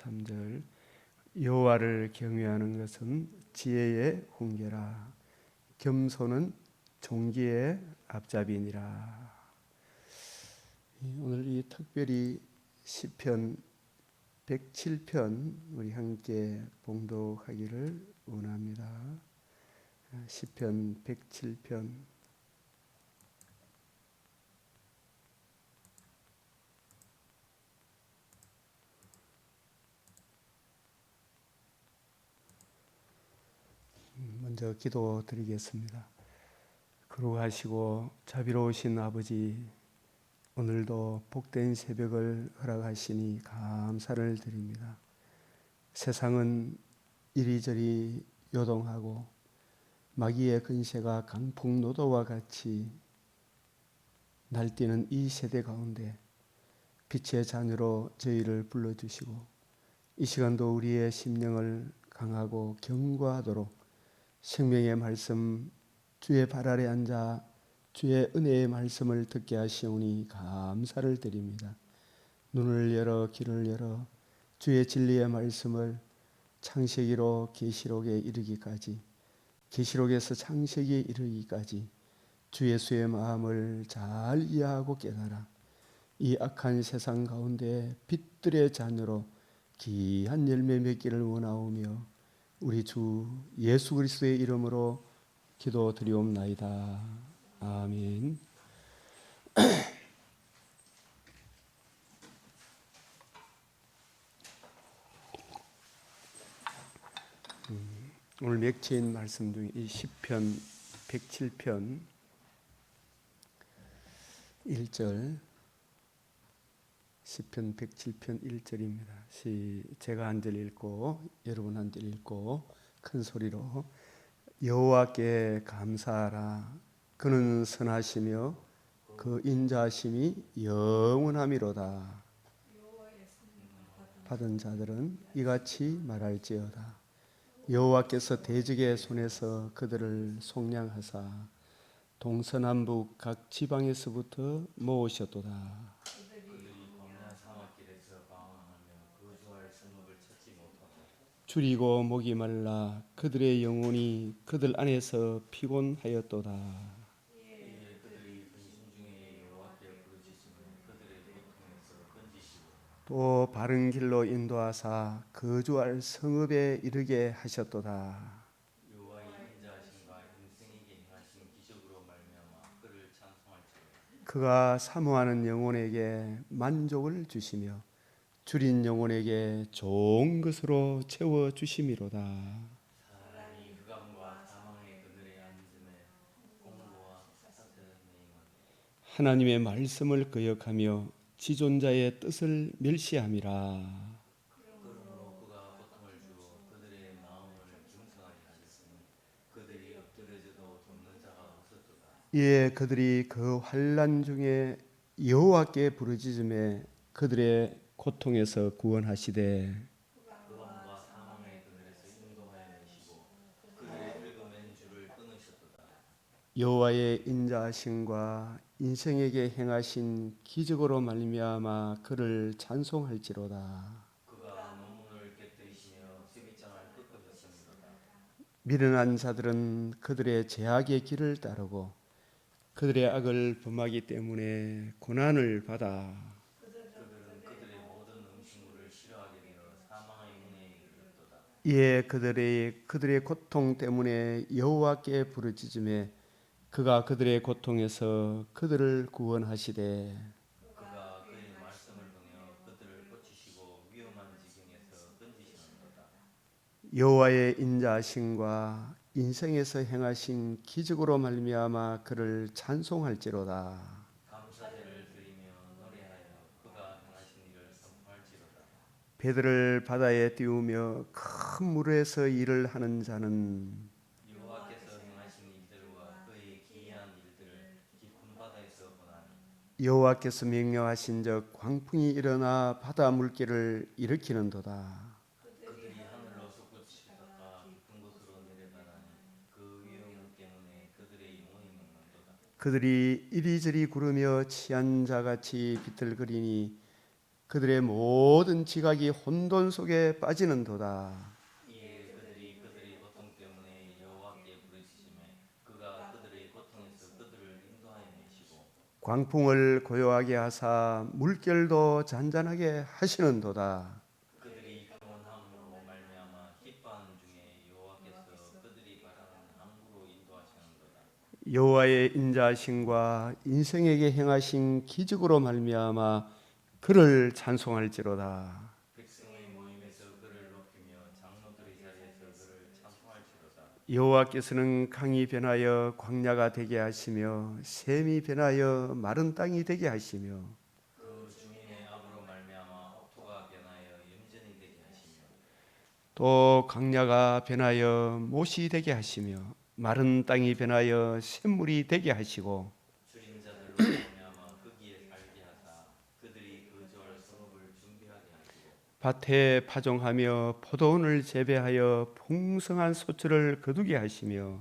13절 여호와를 경외하는 것은 지혜의 훈계라 겸손은 존귀의 앞잡이니라. 오늘 이 특별히 시편 107편 우리 함께 봉독하기를 원합니다. 시편 107편 먼저 기도드리겠습니다. 거룩하시고 자비로우신 아버지, 오늘도 복된 새벽을 허락하시니 감사를 드립니다. 세상은 이리저리 요동하고 마귀의 근세가 강풍노도와 같이 날뛰는 이 세대 가운데 빛의 자녀로 저희를 불러주시고 이 시간도 우리의 심령을 강하고 견고하도록 생명의 말씀 주의 발 아래 앉아 주의 은혜의 말씀을 듣게 하시오니 감사를 드립니다. 눈을 열어 귀를 열어 주의 진리의 말씀을 창세기로 계시록에 이르기까지, 계시록에서 창세기에 이르기까지 주 예수의 마음을 잘 이해하고 깨달아 이 악한 세상 가운데 빛들의 자녀로 귀한 열매 맺기를 원하오며 우리 주 예수 그리스도의 이름으로 기도드리옵나이다. 아멘. 오늘 맥체인 말씀 중에 이 시편 107편 1절, 시편 107편 1절입니다. 제가 한 절 읽고 여러분 한 절 읽고 큰 소리로 여호와께 감사하라. 그는 선하시며 그 인자하심이 영원하미로다. 받은 자들은 이같이 말할지어다. 여호와께서 대적의 손에서 그들을 속량하사 동서남북 각 지방에서부터 모으셨도다. 줄이고 목이 말라 그들의 영혼이 그들 안에서 피곤하였도다. 또 바른 길로 인도하사 거주할 성읍에 이르게 하셨도다. 그가 사모하는 영혼에게 만족을 주시며 줄인 영혼에게 좋은 것으로 채워 주심이로다. 하나님의 말씀을 거역하며 지존자의 뜻을 멸시함이라. 이에 그들이 그 환난 중에 여호와께 부르짖음에 그들의 고통에서 구원하시되 여호와의 인자하심과 인생에게 행하신 기적으로 말미암아 그를 찬송할지로다. 미련한 자들은 그들의 죄악의 길을 따르고 그들의 악을 범하기 때문에 고난을 받아 이에 그들의 고통 때문에 여호와께 부르짖음에 그가 그들의 고통에서 그들을 구원하시되 여호와의 인자하심과 인생에서 행하신 기적으로 말미암아 그를 찬송할지로다. 배들을 바다에 띄우며 큰 물에서 일을 하는 자는 여호와께서 명령하신즉 광풍이 일어나 바다 물결을 일으키는도다. 그들이 이리저리 구르며 취한 자같이 비틀거리니 그들의 모든 지각이 혼돈 속에 빠지는도다. 이에 그들이 고통 때문에 여호와께 부르짖음에 그가 그들의 고통에서 그들을 인도하여 내시고 광풍을 고요하게 하사 물결도 잔잔하게 하시는도다. 그들이 평온함으로 말미암아 기뻐하는 중에 여호와께서 그들이 바라는 항구로 인도하시는도다. 여호와의 인자하심과 인생에게 행하신 기적으로 말미암아 그를 찬송할지로다. 백성의 모임에서 그를 높이며 장로들의 자리에서 그를 찬송할지로다. 여호와께서는 강이 변하여 광야가 되게 하시며 샘이 변하여 마른 땅이 되게 하시며 그 주민의 압으로 말미암아 옥토가 변하여 염전이 되게 하시며 또 광야가 변하여 못이 되게 하시며 마른 땅이 변하여 샘물이 되게 하시고 줄인 자들로 말미암아 거기에 살게 하사 그들이 거주할 성읍을 준비하게 하시고 밭에 파종하며 포도원을 재배하여 풍성한 소출을 거두게 하시며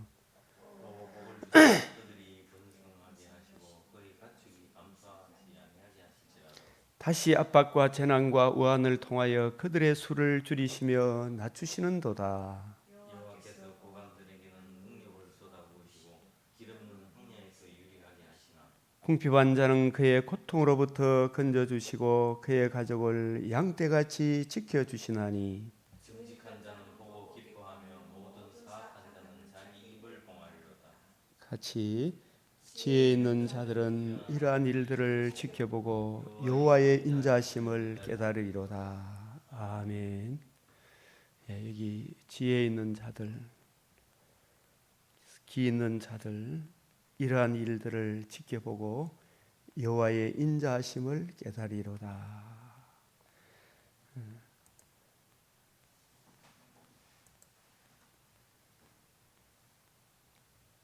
또 복을 주사 그들이 번성하게 하시고 그의 가축이 감소하지 아니하게 하실지라도 다시 압박과 재난과 우한을 통하여 그들의 수를 줄이시며 낮추시는도다. 여호와께서 고관들에게는 능력을 쏟아부으시고 기름는 황야에서 유리하게 하시나 궁핍한 자는 그의 고통으로부터 건져주시고 그의 가족을 양떼같이 지켜주시나니 정직한 자는 보고 기뻐하며 모든 사악한 자는 자기 입을 봉하리로다. 같이 지혜 있는 자들은 이러한 일들을 지켜보고 여호와의 인자심을 깨달으리로다. 아멘. 예, 여기 지혜 있는 자들, 기 있는 자들 이러한 일들을 지켜보고 여호와의 인자하심을 깨달으리로다.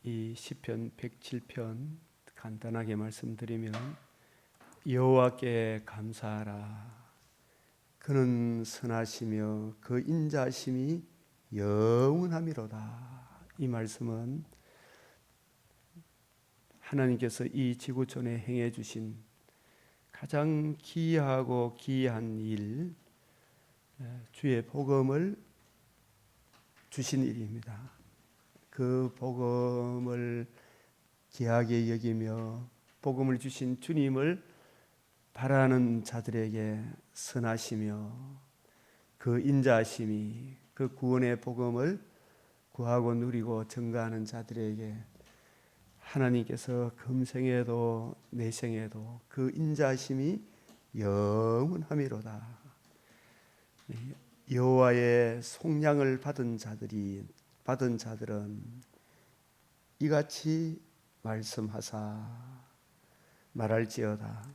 이 시편 107편 간단하게 말씀드리면 여호와께 감사하라. 그는 선하시며 그 인자하심이 영원함이로다. 이 말씀은 하나님께서 이 지구촌에 행해 주신 가장 기이하고 기이한 일, 주의 복음을 주신 일입니다. 그 복음을 귀하게 여기며 복음을 주신 주님을 바라는 자들에게 선하시며 그 인자하심이 그 구원의 복음을 구하고 누리고 증거하는 자들에게 하나님께서 금생에도 내생에도 그 인자하심이 영원함이로다. 여호와의 속량을 받은 자들은 이같이 말씀하사 말할지어다.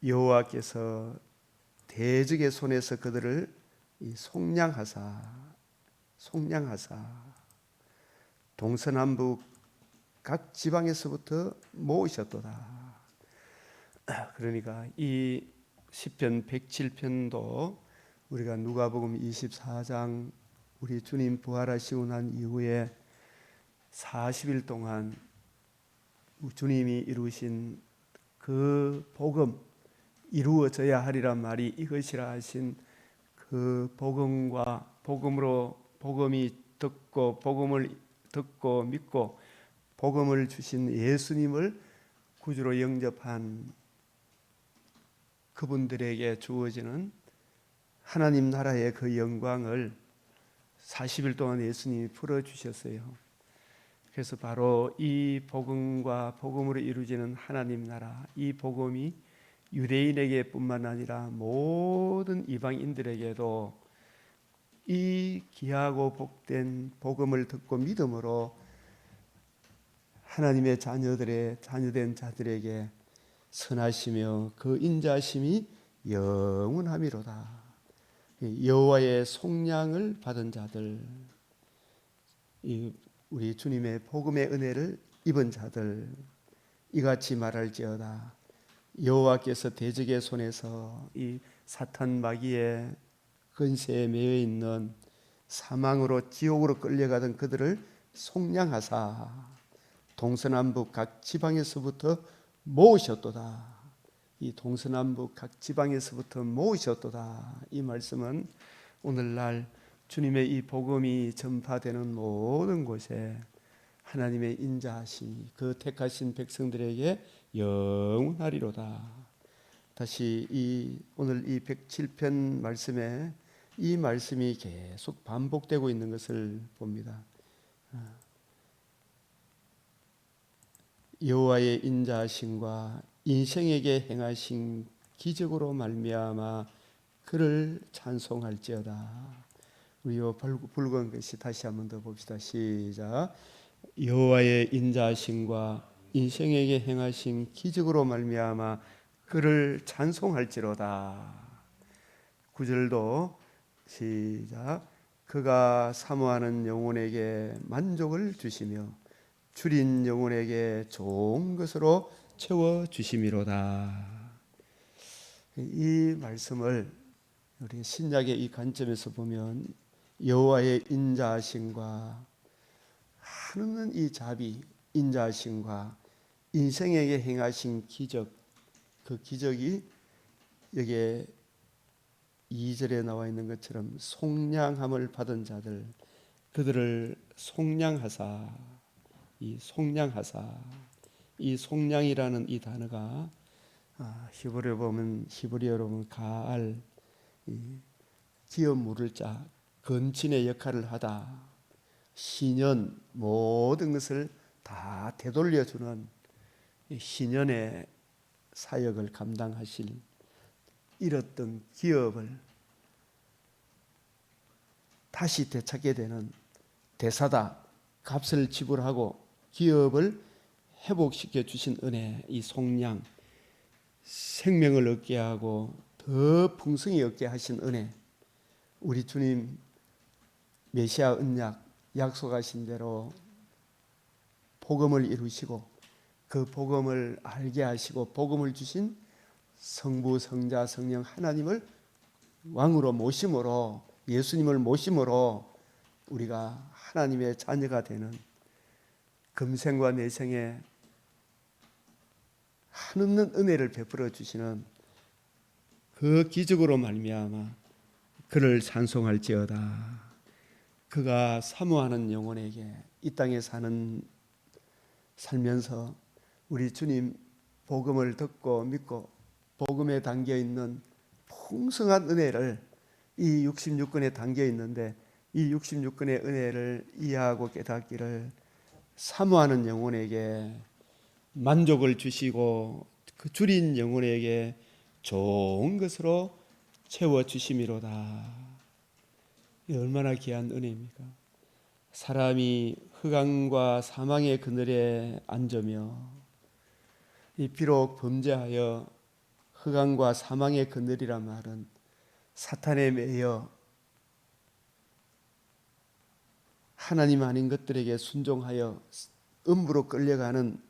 여호와께서 대적의 손에서 그들을 속량하사 동서남북 각 지방에서부터 모으셨도다. 그러니까 이 시편 107편도 우리가 누가복음 24장 우리 주님 부활하시고 난 이후에 40일 동안 주님이 이루신 그 복음 이루어져야 하리란 말이 이것이라 하신 그 복음과 복음이 듣고 복음을 듣고 믿고 복음을 주신 예수님을 구주로 영접한 그분들에게 주어지는 하나님 나라의 그 영광을 40일 동안 예수님이 풀어주셨어요. 그래서 바로 이 복음과 복음으로 이루어지는 하나님 나라, 이 복음이 유대인에게 뿐만 아니라 모든 이방인들에게도 이 귀하고 복된 복음을 듣고 믿음으로 하나님의 자녀된 자들에게 선하시며 그 인자심이 영원함이로다. 여호와의 속량을 받은 자들, 우리 주님의 복음의 은혜를 입은 자들 이같이 말할지어다. 여호와께서 대적의 손에서 이 사탄 마귀의 근세에 매여 있는 사망으로 지옥으로 끌려가던 그들을 속량하사 동서남북 각 지방에서부터 모으셨도다. 이 동서남북 각 지방에서부터 모으셨도다. 이 말씀은 오늘날 주님의 이 복음이 전파되는 모든 곳에 하나님의 인자하심이 그 택하신 백성들에게 영원하리로다. 다시 오늘 이 107편 말씀에 이 말씀이 계속 반복되고 있는 것을 봅니다. 여호와의 인자하심과 인생에게 행하신 기적으로 말미암아 그를 찬송할지어다. 우리 요 붉은 글씨 다시 한번 더 봅시다. 시작. 여호와의 인자하심과 인생에게 행하신 기적으로 말미암아 그를 찬송할지로다. 9절도 시작. 그가 사모하는 영혼에게 만족을 주시며 줄인 영혼에게 좋은 것으로 채워 주심이로다. 이 말씀을 우리 신약의 이 관점에서 보면 여호와의 인자하심과 하는 이 자비, 인자하심과 인생에게 행하신 기적, 그 기적이 여기에 2절에 나와 있는 것처럼 속량함을 받은 자들, 그들을 속량하사, 이 속량이라는 이 단어가 히브리어로 보면 가알, 기업 물을 자, 건친의 역할을 하다, 신연, 모든 것을 다 되돌려주는 신연의 사역을 감당하실 잃었던 기업을 다시 되찾게 되는 대사다. 값을 지불하고 기업을 회복시켜 주신 은혜, 이 속량, 생명을 얻게 하고 더 풍성히 얻게 하신 은혜, 우리 주님 메시아 언약 약속하신 대로 복음을 이루시고 그 복음을 알게 하시고 복음을 주신 성부, 성자, 성령 하나님을 왕으로 모심으로, 예수님을 모심으로 우리가 하나님의 자녀가 되는 금생과 내생에 한없는 은혜를 베풀어 주시는 그 기적으로 말미암아 그를 찬송할지어다. 그가 사모하는 영혼에게, 이 땅에 살면서 우리 주님 복음을 듣고 믿고 복음에 담겨 있는 풍성한 은혜를, 이 66권에 담겨 있는데 이 66권의 은혜를 이해하고 깨닫기를 사모하는 영혼에게 만족을 주시고 그 줄인 영혼에게 좋은 것으로 채워 주심이로다. 이 얼마나 귀한 은혜입니까? 사람이 흑암과 사망의 그늘에 앉으며, 이 비록 범죄하여 흑암과 사망의 그늘이란 말은 사탄에 매여 하나님 아닌 것들에게 순종하여 음부로 끌려가는,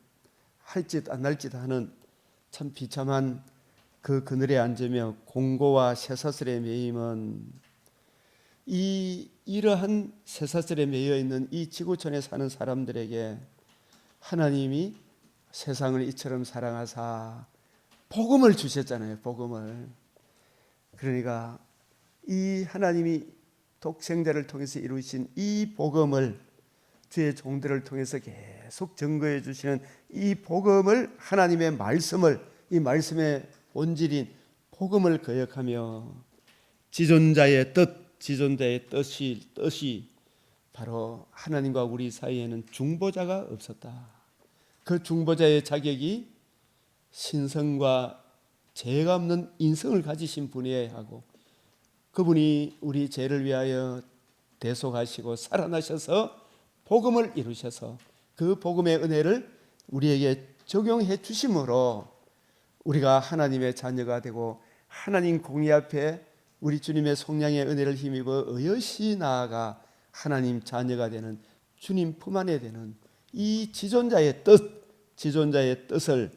할 짓 안 할 짓 하는 참 비참한 그 그늘에 앉으며 공고와 쇠사슬에 매임은, 이러한 쇠사슬에 매여 있는 이 지구촌에 사는 사람들에게 하나님이 세상을 이처럼 사랑하사 복음을 주셨잖아요. 복음을. 그러니까 이 하나님이 독생자를 통해서 이루신 이 복음을, 주의 종들을 통해서 계속 증거해 주시는 이 복음을, 하나님의 말씀을, 이 말씀의 본질인 복음을 거역하며 지존자의 뜻이 바로 하나님과 우리 사이에는 중보자가 없었다. 그 중보자의 자격이 신성과 죄가 없는 인성을 가지신 분이어야 하고, 그분이 우리 죄를 위하여 대속하시고 살아나셔서 복음을 이루셔서 그 복음의 은혜를 우리에게 적용해 주심으로 우리가 하나님의 자녀가 되고 하나님 공의 앞에 우리 주님의 속량의 은혜를 힘입어 의젓이 나아가 하나님 자녀가 되는, 주님 품 안에 되는 이 지존자의 뜻을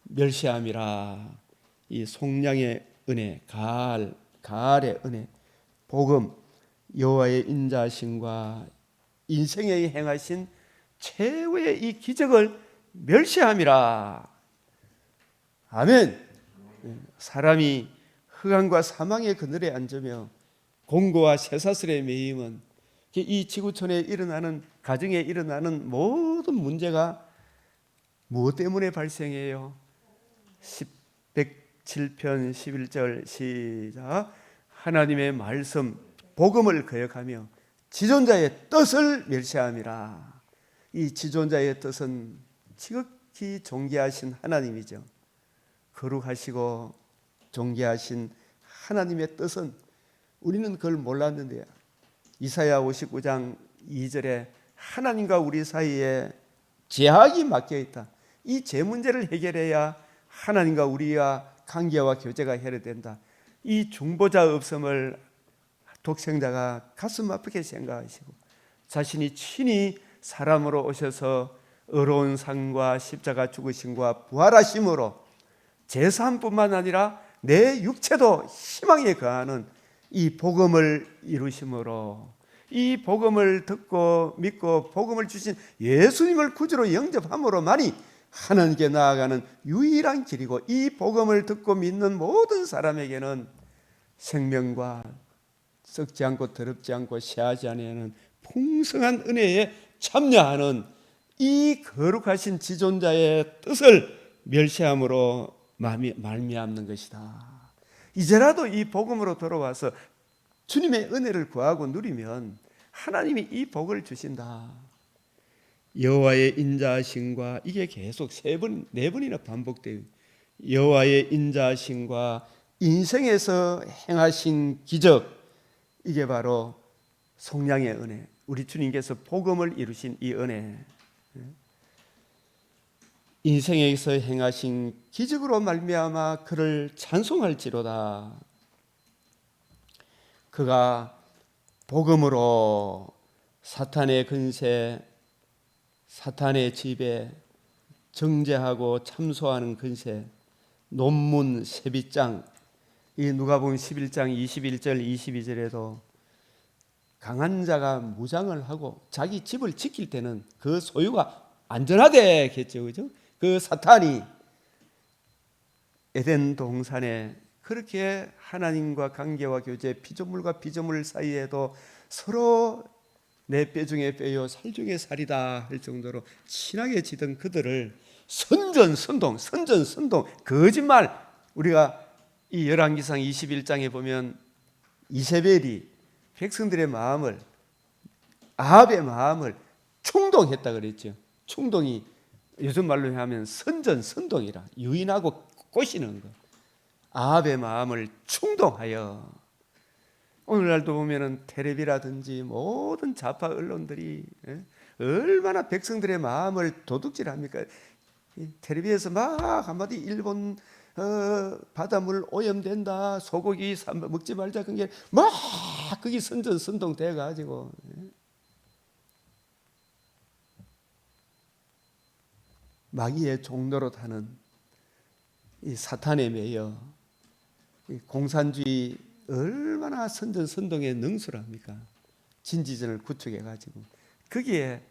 멸시함이라. 이 속량의 은혜, 가을의 은혜, 복음, 여호와의 인자하심과 인생에 행하신 최후의 이 기적을 멸시함이라. 아멘. 사람이 흑암과 사망의 그늘에 앉으며 공고와 쇠사슬에 매임은 이 지구촌에 일어나는 가정에 일어나는 모든 문제가 무엇 때문에 발생해요? 107편 11절 시작. 하나님의 말씀 복음을 거역하며 지존자의 뜻을 멸시함이라. 이 지존자의 뜻은 지극히 존귀하신 하나님이죠. 거룩하시고 존귀하신 하나님의 뜻은 우리는 그걸 몰랐는데요. 이사야 59장 2절에 하나님과 우리 사이에 제약이 막혀 있다. 이 제 문제를 해결해야 하나님과 우리와 관계와 교제가 해결된다. 이 중보자 없음을 독생자가 가슴 아프게 생각하시고 자신이 친히 사람으로 오셔서 의로운 삶과 십자가 죽으심과 부활하심으로 제사함뿐만 아니라 내 육체도 희망에 거하는 이 복음을 이루심으로 이 복음을 듣고 믿고 복음을 주신 예수님을 구주로 영접함으로만이 하나님께 나아가는 유일한 길이고 이 복음을 듣고 믿는 모든 사람에게는 생명과 썩지 않고 더럽지 않고 쇠하지 아니하는 풍성한 은혜에 참여하는 이 거룩하신 지존자의 뜻을 멸시함으로 말미암는 것이다. 이제라도 이 복음으로 돌아와서 주님의 은혜를 구하고 누리면 하나님이 이 복을 주신다. 여호와의 인자하심과 이게 계속 네 번이나 반복돼요. 여호와의 인자하심과 인생에서 행하신 기적, 이게 바로 속량의 은혜, 우리 주님께서 복음을 이루신 이 은혜, 인생에서 행하신 기적으로 말미암아 그를 찬송할지로다. 그가 복음으로 사탄의 근세, 사탄의 지배, 정죄하고 참소하는 근세, 논문 세빗장, 이 누가복음 11장 21절 22절에도 강한 자가 무장을 하고 자기 집을 지킬 때는 그 소유가 안전하대겠죠, 그죠? 그 사탄이 에덴 동산에 그렇게 하나님과 관계와 교제, 피조물과 피조물 사이에도 서로 내 뼈 중에 뼈요 살 중에 살이다 할 정도로 친하게 지던 그들을 선전선동 거짓말, 우리가 이 열왕기상 21장에 보면 이세벨이 백성들의 마음을, 아합의 마음을 충동했다 그랬죠. 충동이 요즘 말로 하면 선전선동이라, 유인하고 꼬시는 거. 아합의 마음을 충동하여, 오늘날도 보면은 텔레비라든지 모든 좌파 언론들이 얼마나 백성들의 마음을 도둑질합니까? 텔레비에서 막 한마디 일본 바닷물 오염된다, 소고기 먹지 말자, 그게 막 그게 선전선동 돼가지고 마귀의 종로로 타는 이 사탄에 매여 이 공산주의 얼마나 선전선동에 능술합니까? 진지전을 구축해가지고 거기에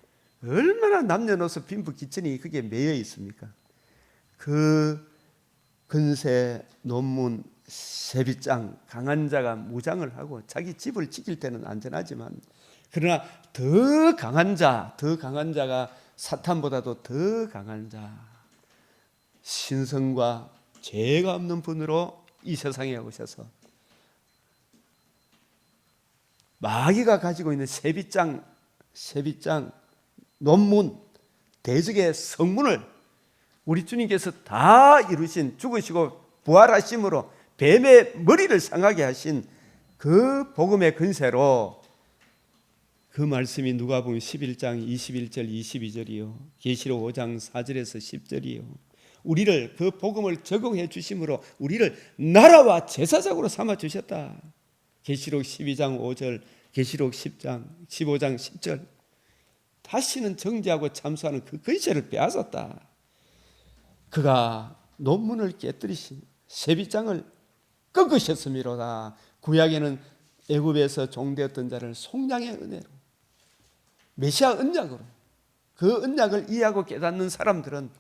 얼마나 남녀노소 빈부 기천이 그게 매여 있습니까? 그 근세, 논문, 세빗장, 강한 자가 무장을 하고 자기 집을 지킬 때는 안전하지만, 그러나 더 강한 자가 사탄보다도 더 강한 자, 신성과 죄가 없는 분으로 이 세상에 오셔서 마귀가 가지고 있는 세빗장, 논문, 대적의 성문을 우리 주님께서 다 이루신, 죽으시고 부활하심으로 뱀의 머리를 상하게 하신 그 복음의 근세로, 그 말씀이 누가복음 11장 21절 22절이요, 계시록 5장 4절에서 10절이요, 우리를 그 복음을 적용해 주심으로 우리를 나라와 제사장으로 삼아 주셨다. 계시록 12장 5절, 계시록 10장 15장 10절. 다시는 정죄하고 참소하는 그 근세를 빼앗았다. 그가 논문을 깨뜨리신 세빗장을 꺾으셨음이로다. 구약에는 애굽에서 종되었던 자를 속량의 은혜로, 메시아 언약으로, 그 언약을 이해하고 깨닫는 사람들은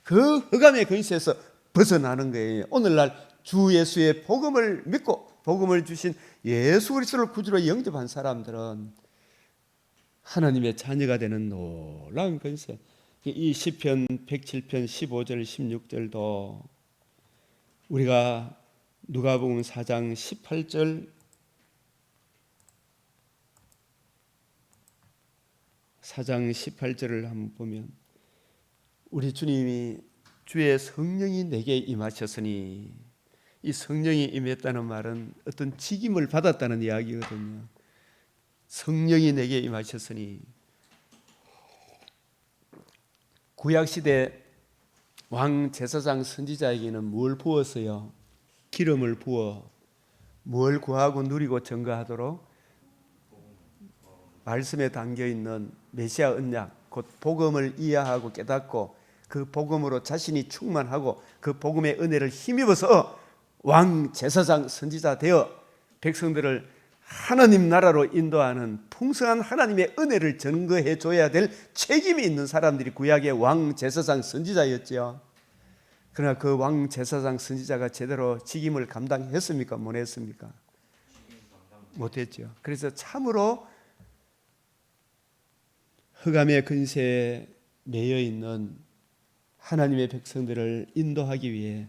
그 흑암의 근세에서 벗어나는 거예요. 오늘날 주 예수의 복음을 믿고 복음을 주신 예수 그리스도를 구주로 영접한 사람들은 하나님의 자녀가 되는 놀라운 권세. 이 시편 107편 15절 16절도 우리가 누가복음 4장 18절 4장 18절을 한번 보면 우리 주님이 주의 성령이 내게 임하셨으니, 이 성령이 임했다는 말은 어떤 직임을 받았다는 이야기거든요. 성령이 내게 임하셨으니, 구약시대 왕 제사장 선지자에게는 뭘 부었어요? 기름을 부어 뭘 구하고 누리고 증거하도록? 말씀에 담겨있는 메시아 언약, 곧 복음을 이해하고 깨닫고 그 복음으로 자신이 충만하고 그 복음의 은혜를 힘입어서 왕 제사장 선지자 되어 백성들을 하나님 나라로 인도하는 풍성한 하나님의 은혜를 증거해 줘야 될 책임이 있는 사람들이 구약의 왕 제사장 선지자였죠. 그러나 그 왕 제사장 선지자가 제대로 직임을 감당했습니까? 못 했습니까? 못했죠. 그래서 참으로 흑암의 근세에 매여 있는 하나님의 백성들을 인도하기 위해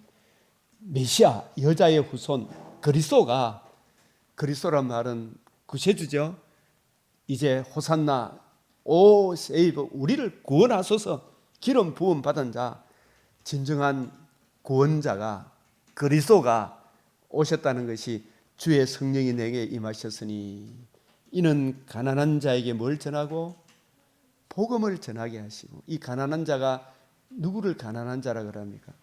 메시아, 여자의 후손 그리스도가, 그리스도란 말은 구세주죠. 이제 호산나 오 세이브, 우리를 구원하소서, 기름 부음 받은 자, 진정한 구원자가 그리스도가 오셨다는 것이 주의 성령이 내게 임하셨으니 이는 가난한 자에게 뭘 전하고? 복음을 전하게 하시고. 이 가난한 자가 누구를 가난한 자라 그럽니까?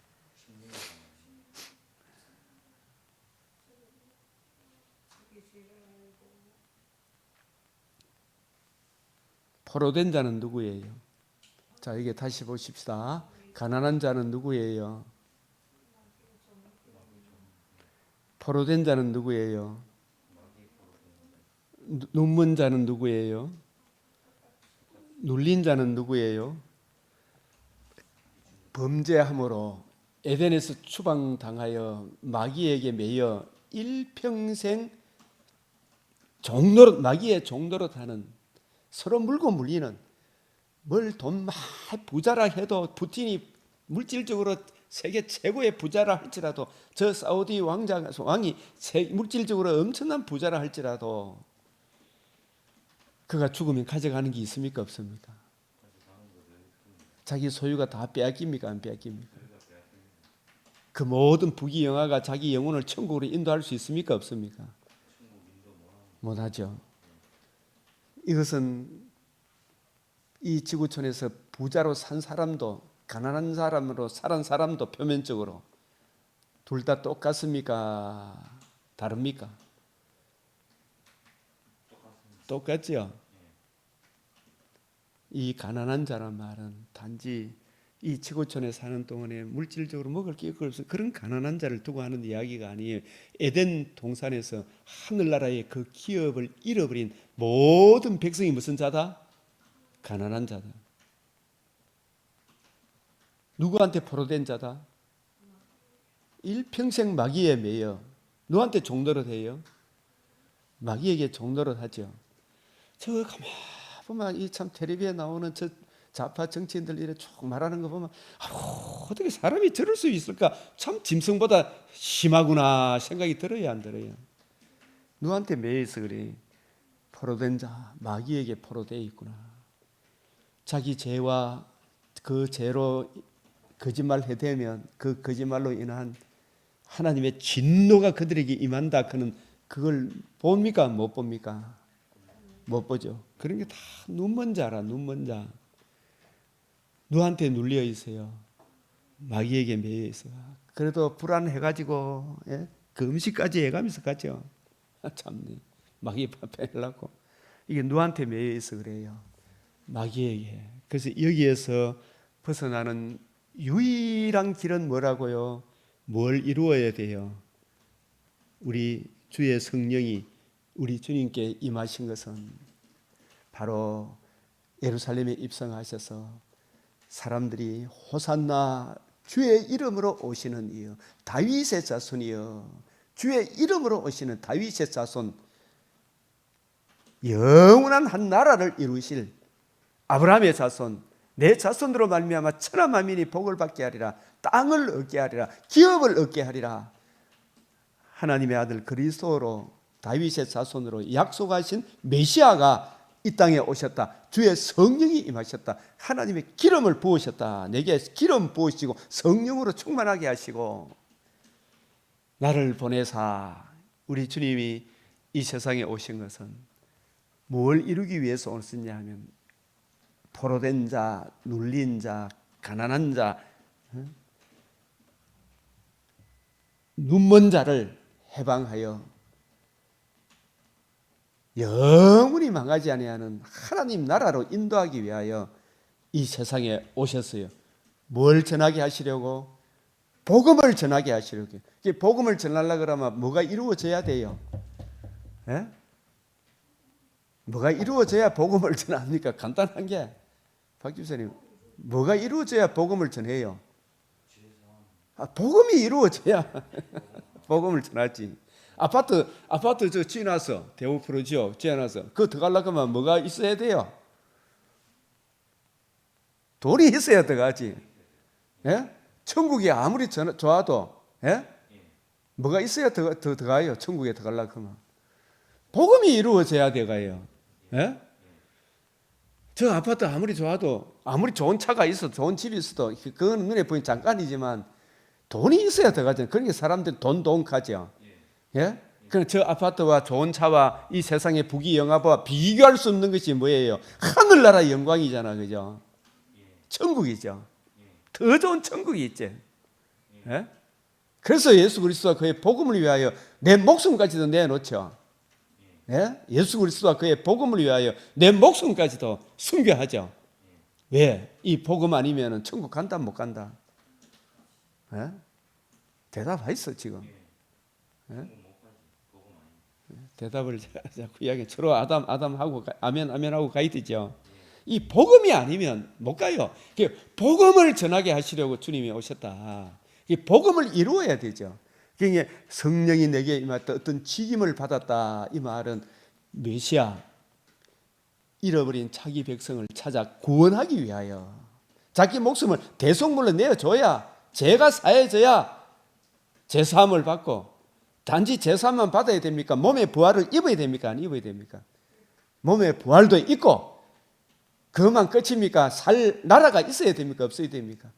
포로된 자는 누구예요? 자, 이게 다시 보십시다. 가난한 자는 누구예요? 포로된 자는 누구예요? 눈먼 자는 누구예요? 눌린 자는 누구예요? 범죄함으로 에덴에서 추방당하여 마귀에게 매여 일평생 종노릇, 마귀의 종노릇 하는, 서로 물고 물리는, 뭘 돈 많이 부자라 해도 푸틴이 물질적으로 세계 최고의 부자라 할지라도, 저 사우디 왕이 물질적으로 엄청난 부자라 할지라도 그가 죽으면 가져가는 게 있습니까? 없습니까? 자기 소유가 다 빼앗깁니까? 안 빼앗깁니까? 그 모든 부귀영화가 자기 영혼을 천국으로 인도할 수 있습니까? 없습니까? 못하죠. 이것은 이 지구촌에서 부자로 산 사람도 가난한 사람으로 살은 사람도 표면적으로 둘 다 똑같습니까? 다릅니까? 똑같죠. 이 가난한 자란 말은 단지 이 지구촌에 사는 동안에 물질적으로 먹을 게 없어 그런 가난한 자를 두고 하는 이야기가 아니에요. 에덴 동산에서 하늘나라의 그 기업을 잃어버린 모든 백성이 무슨 자다? 가난한 자다. 누구한테 포로된 자다? 일평생 마귀에 매여. 누구한테 종노릇해요? 마귀에게 종노릇하죠. 저 가만 보면 이 참 텔레비에 나오는 저 좌파 정치인들 이래 쭉 말하는 거 보면 어떻게 사람이 저럴 수 있을까? 참 짐승보다 심하구나 생각이 들어야 안 들어요? 누구한테 매여 있어 그래? 포로된 자, 마귀에게 포로되어 있구나. 자기 죄와 그 죄로 거짓말 해대면 그 거짓말로 인한 하나님의 진노가 그들에게 임한다. 그는 그걸 봅니까? 못 봅니까? 못 보죠. 그런 게 다 눈먼 자라. 눈먼 자. 누구한테 눌려 있어요? 마귀에게 매여 있어요. 그래도 불안해가지고 그 음식까지 해가면서 가죠. 참네. 마귀 빼려고. 이게 누구한테 매여 있어 그래요? 마귀에게. 그래서 여기에서 벗어나는 유일한 길은 뭐라고요? 뭘 이루어야 돼요? 우리 주의 성령이 우리 주님께 임하신 것은 바로 예루살렘에 입성하셔서 사람들이 호산나 주의 이름으로 오시는 이여 다윗의 자손이여 주의 이름으로 오시는 다윗의 자손 영원한 한 나라를 이루실 아브라함의 자손 내 자손으로 말미암아 천하 만민이 복을 받게 하리라 땅을 얻게 하리라 기업을 얻게 하리라 하나님의 아들 그리스도로 다윗의 자손으로 약속하신 메시아가 이 땅에 오셨다. 주의 성령이 임하셨다. 하나님의 기름을 부으셨다. 내게 기름 부으시고 성령으로 충만하게 하시고 나를 보내사 우리 주님이 이 세상에 오신 것은 뭘 이루기 위해서 오셨냐 하면 포로된 자, 눌린 자, 가난한 자, 눈먼 자를 해방하여 영원히 망하지 아니하는 하나님 나라로 인도하기 위하여 이 세상에 오셨어요. 뭘 전하게 하시려고? 복음을 전하게 하시려고. 복음을 전하려고 그러면 뭐가 이루어져야 돼요? 예? 뭐가 이루어져야 복음을 전합니까? 간단한 게 박 집사님 뭐가 이루어져야 복음을 전해요? 복음이 이루어져야 복음을 전하지. 아파트 저 지어놨어. 대우 프로지오 지어놨어. 그거 들어가려고 하면 뭐가 있어야 돼요? 돈이 있어야 들어가지. 예? 천국이 아무리 좋아도 예? 뭐가 있어야 들어가요. 천국에 들어가려고 하면. 복음이 이루어져야 돼가요. 예? 저 아파트 아무리 좋아도 아무리 좋은 차가 있어도 좋은 집이 있어도 그건 눈에 보이는 잠깐이지만 돈이 있어야 들어가잖아요. 그러니까 사람들이 돈 가죠. 예? 그럼 저 아파트와 좋은 차와 이 세상의 부귀영화와 비교할 수 없는 것이 뭐예요? 하늘나라 영광이잖아, 그죠? 천국이죠. 더 좋은 천국이 있지. 예? 그래서 예수 그리스도가 그의 복음을 위하여 내 목숨까지도 내놓죠. 예? 예수 그리스도가 그의 복음을 위하여 내 목숨까지도 순교하죠. 왜? 이 복음 아니면 천국 간다 못 간다? 예? 대답하있어 지금. 예? 대답을 자꾸 이야기 서로 아담하고 아멘하고 가야 되죠. 이 복음이 아니면 못 가요. 복음을 전하게 하시려고 주님이 오셨다. 이 복음을 이루어야 되죠. 그러니까 성령이 내게 임했다. 어떤 직임을 받았다. 이 말은 메시아 잃어버린 자기 백성을 찾아 구원하기 위하여 자기 목숨을 대속물로 내어줘야 죄가 사해져야 제사함을 받고 단지 제사만 받아야 됩니까? 몸의 부활을 입어야 됩니까? 안 입어야 됩니까? 몸의 부활도 있고 그것만 끝입니까? 살 나라가 있어야 됩니까? 없어야 됩니까?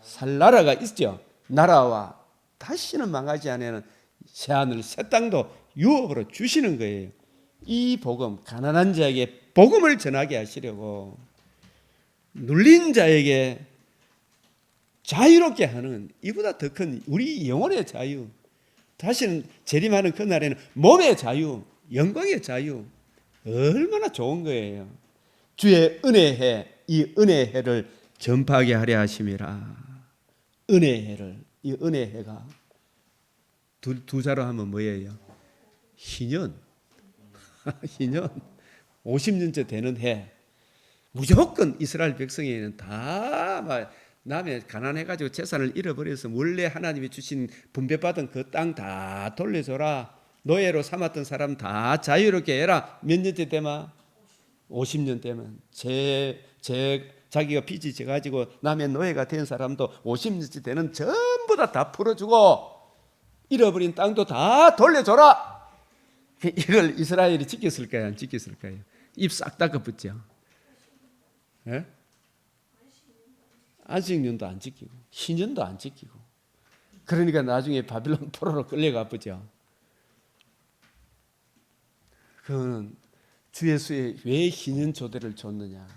살 나라가 있죠. 나라와 다시는 망하지 않는 새하늘 새 땅도 유업으로 주시는 거예요. 이 복음, 가난한 자에게 복음을 전하게 하시려고 눌린 자에게 자유롭게 하는 이보다 더 큰 우리 영혼의 자유, 다시는 재림하는 그날에는 몸의 자유, 영광의 자유, 얼마나 좋은 거예요. 주의 은혜해, 이 은혜해를 전파하게 하려 하심이라. 은혜해를, 이 은혜해가 두 자로 하면 뭐예요? 희년. 희년. 50년째 되는 해. 무조건 이스라엘 백성에는 다 남의 가난해가지고 재산을 잃어버려서 원래 하나님이 주신 분배받은 그 땅 다 돌려줘라. 노예로 삼았던 사람 다 자유롭게 해라. 몇 년째 되면? 50년 되면. 자기가 빚이 져가지고 남의 노예가 된 사람도 50년째 되는 전부 다 풀어주고 잃어버린 땅도 다 돌려줘라. 이걸 이스라엘이 지켰을까요? 안 지켰을까요? 입 싹 닦아붙죠. 예? 안식년도 안 지키고 희년도 안 지키고 그러니까 나중에 바빌론 포로로 끌려가 보죠. 그거는 주 예수에 왜 희년 조대를 줬느냐,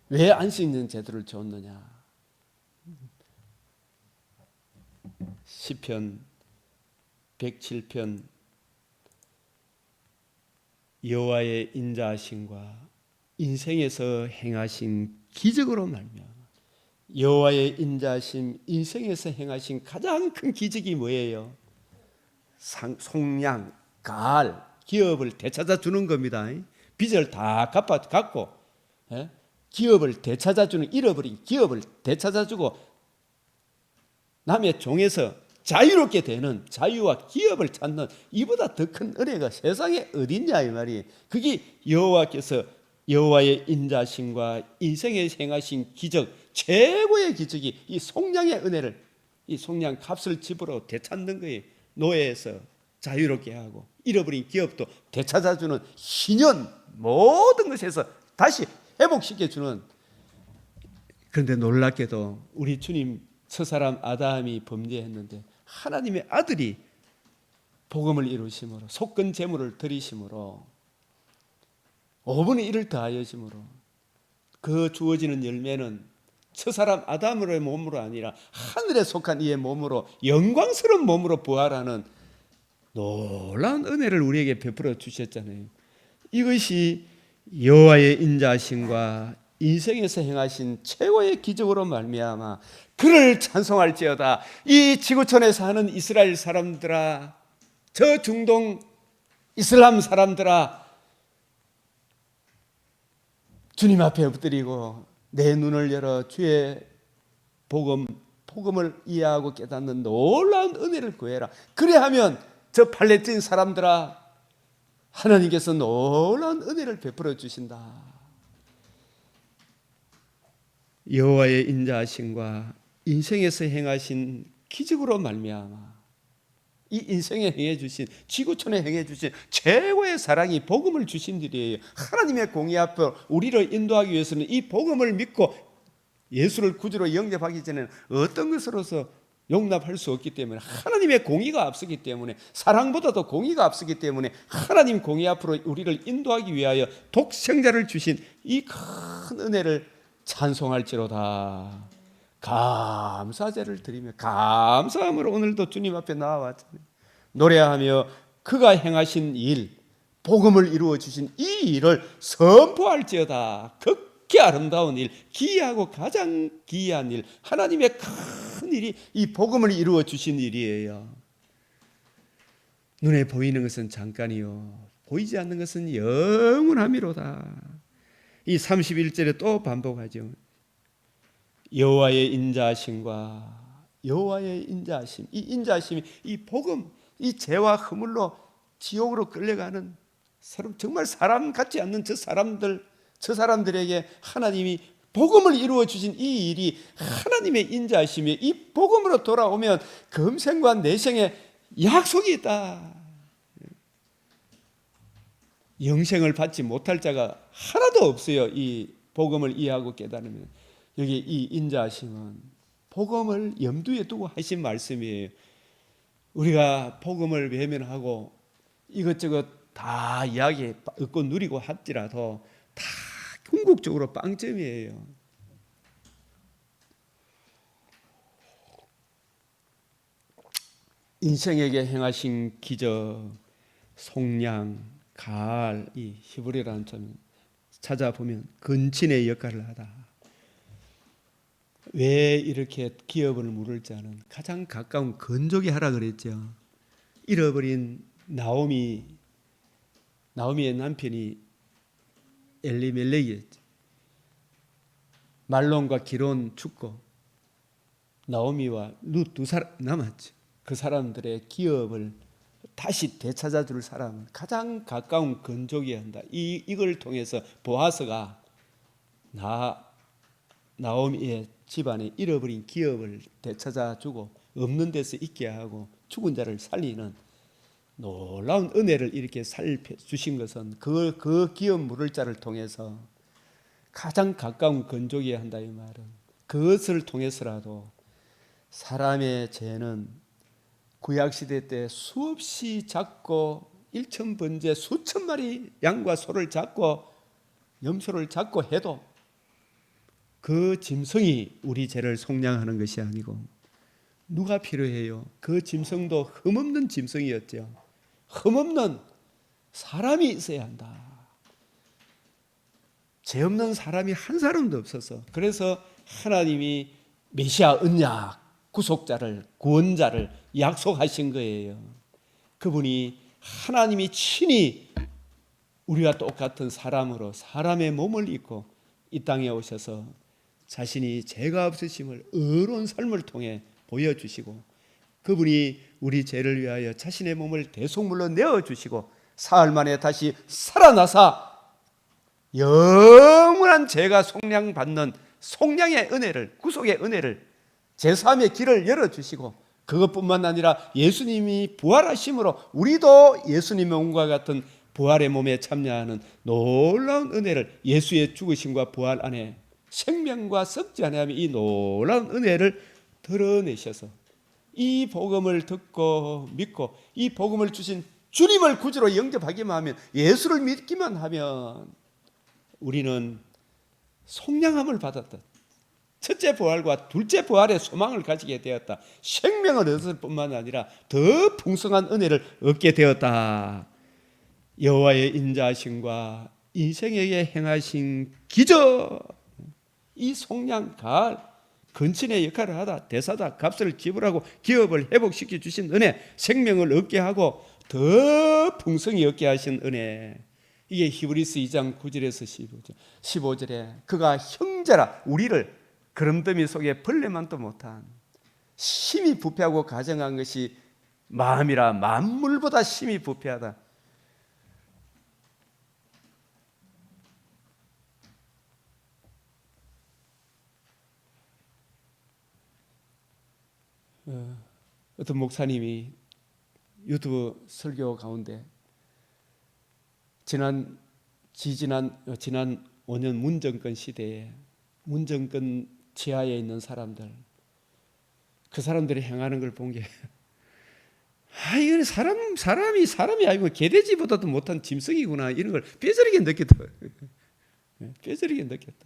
왜 안식년 제도를 줬느냐. 시편 107편 여호와의 인자하심과 인생에서 행하신 기적으로 말미암아. 여호와의 인자하심, 인생에서 행하신 가장 큰 기적이 뭐예요? 속량, 가을, 기업을 되찾아 주는 겁니다. 빚을 다 갚고 기업을 되찾아 주는, 잃어버린 기업을 되찾아 주고 남의 종에서 자유롭게 되는 자유와 기업을 찾는 이보다 더 큰 은혜가 세상에 어딨냐 이 말이. 그게 여호와께서 여호와의 인자심과 인생에 행하신 기적, 최고의 기적이 이 속량의 은혜를, 이 속량 값을 집으로 되찾는 거예요. 노예에서 자유롭게 하고 잃어버린 기업도 되찾아주는 희년, 모든 것에서 다시 회복시켜주는. 그런데 놀랍게도 우리 주님 첫사람 아담이 범죄했는데 하나님의 아들이 복음을 이루심으로, 속건 제물을 드리심으로, 5분의 1을 더하여짐으로 그 주어지는 열매는 첫사람 아담의 몸으로 아니라 하늘에 속한 이의 몸으로, 영광스러운 몸으로 부활하는 놀라운 은혜를 우리에게 베풀어 주셨잖아요. 이것이 여호와의 인자하심과 인생에서 행하신 최고의 기적으로 말미암아 그를 찬송할지어다. 이 지구촌에 사는 이스라엘 사람들아, 저 중동 이슬람 사람들아, 주님 앞에 엎드리고 내 눈을 열어 주의 복음을 이해하고 깨닫는 놀라운 은혜를 구해라. 그래하면 저 팔레스틴 사람들아, 하나님께서 놀라운 은혜를 베풀어 주신다. 여호와의 인자하심과 인생에서 행하신 기적으로 말미암아 이 인생에 행해 주신, 지구촌에 행해 주신 최고의 사랑이 복음을 주신 일이에요. 하나님의 공의 앞에 우리를 인도하기 위해서는 이 복음을 믿고 예수를 구주로 영접하기 전에는 어떤 것으로서 용납할 수 없기 때문에, 하나님의 공의가 앞서기 때문에, 사랑보다도 공의가 앞서기 때문에 하나님 공의 앞으로 우리를 인도하기 위하여 독생자를 주신 이 큰 은혜를 찬송할지로다. 감사제를 드리며 감사함으로 오늘도 주님 앞에 나와왔잖아요. 노래하며 그가 행하신 일, 복음을 이루어 주신 이 일을 선포할지어다. 극히 아름다운 일, 기이하고 가장 기이한 일, 하나님의 큰 일이 이 복음을 이루어 주신 일이에요. 눈에 보이는 것은 잠깐이요 보이지 않는 것은 영원함이로다. 이 31절에 또 반복하죠. 여호와의 인자하심과 여호와의 인자하심, 이 인자하심이 이 복음, 이 죄와 허물로 지옥으로 끌려가는 정말 사람 같지 않는 저 사람들에게 하나님이 복음을 이루어 주신 이 일이 하나님의 인자하심이 이 복음으로 돌아오면 금생과 내생에 약속이 있다. 영생을 받지 못할 자가 하나도 없어요. 이 복음을 이해하고 깨달으면. 여기 이 인자하심은 복음을 염두에 두고 하신 말씀이에요. 우리가 복음을 외면하고 이것저것 다 이야기 얻고 누리고 할지라도 다 궁극적으로 빵점이에요. 인생에게 행하신 기적, 속량, 가알, 이 히브리라는 점 찾아보면 근친의 역할을 하다. 왜 이렇게 기업을 물을 자는 가장 가까운 건족이 하라 그랬죠. 잃어버린 나오미의 남편이 엘리멜렉이었죠. 말론과 기론 죽고 나오미와 룻 두 사람 남았죠. 그 사람들의 기업을 다시 되찾아줄 사람은 가장 가까운 건족이어야 한다. 이걸 통해서 보아스가 나오미의 집안에 잃어버린 기업을 되찾아주고 없는 데서 있게 하고 죽은 자를 살리는 놀라운 은혜를 이렇게 살펴주신 것은 그 기업 물을 자를 통해서 가장 가까운 건족이어야 한다 이 말은, 그것을 통해서라도 사람의 죄는 구약시대 때 수없이 잡고 일천번제 수천 마리 양과 소를 잡고 염소를 잡고 해도 그 짐승이 우리 죄를 속량하는 것이 아니고 누가 필요해요? 그 짐승도 흠없는 짐승이었죠. 흠없는 사람이 있어야 한다. 죄 없는 사람이 한 사람도 없어서, 그래서 하나님이 메시아 언약 구속자를, 구원자를 약속하신 거예요. 그분이 하나님이 친히 우리와 똑같은 사람으로 사람의 몸을 입고 이 땅에 오셔서 자신이 죄가 없으심을 의로운 삶을 통해 보여주시고 그분이 우리 죄를 위하여 자신의 몸을 대속물로 내어주시고 사흘 만에 다시 살아나사 영원한 죄가 속량받는 속량의 은혜를, 구속의 은혜를, 제3의 길을 열어주시고 그것뿐만 아니라 예수님이 부활하심으로 우리도 예수님의 몸과 같은 부활의 몸에 참여하는 놀라운 은혜를, 예수의 죽으심과 부활 안에 생명과 썩지 아니하며 이 놀라운 은혜를 드러내셔서 이 복음을 듣고 믿고 이 복음을 주신 주님을 구주로 영접하기만 하면, 예수를 믿기만 하면 우리는 속량함을 받았다. 첫째 부활과 둘째 부활의 소망을 가지게 되었다. 생명을 얻을 뿐만 아니라 더 풍성한 은혜를 얻게 되었다. 여호와의 인자하심과 인생에게 행하신 기적, 이 속량, 가을, 근친의 역할을 하다 대사다 값을 지불하고 기업을 회복시켜 주신 은혜, 생명을 얻게 하고 더 풍성히 얻게 하신 은혜, 이게 히브리서 2장 9절에서 15절에 그가 형제라 우리를 그름더미 속에 벌레만도 못한 심히 부패하고 가정한 것이 마음이라 만물보다 심히 부패하다. 어떤 목사님이 유튜브 설교 가운데 지난 5년 문정권 시대에 문정권 지하에 있는 사람들, 그 사람들이 행하는 걸 본 게 이건 사람이 아니고 개돼지보다도 못한 짐승이구나, 이런 걸 뼈저리게 느꼈다. 뼈저리게 느꼈다.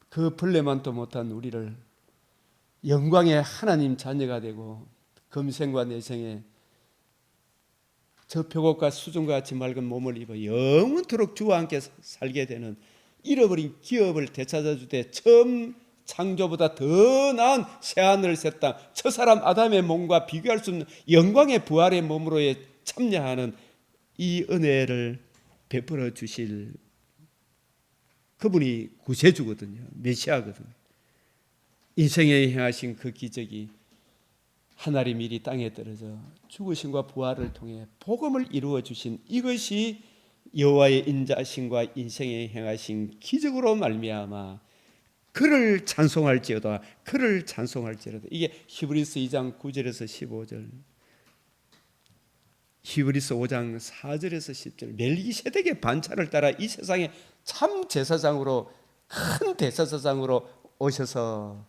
그 벌레만도 못한 우리를 영광의 하나님 자녀가 되고 금생과 내생에 저 표곡과 수정과 같이 맑은 몸을 입어 영원토록 주와 함께 살게 되는, 잃어버린 기업을 되찾아주되 처음 창조보다 더 나은 새하늘 새 땅, 첫사람 아담의 몸과 비교할 수 없는 영광의 부활의 몸으로의 참여하는 이 은혜를 베풀어 주실 그분이 구세주거든요. 메시아거든요. 인생에 행하신 그 기적이 하늘이 미리 땅에 떨어져 죽으심과 부활을 통해 복음을 이루어 주신 이것이 여호와의 인자하심과 인생에 행하신 기적으로 말미암아 그를 찬송할지어다, 그를 찬송할지어다. 이게 히브리서 2장 9절에서 15절, 히브리서 5장 4절에서 10절, 멜기세덱의 반차를 따라 이 세상에 참 제사장으로, 큰 대제사장으로 오셔서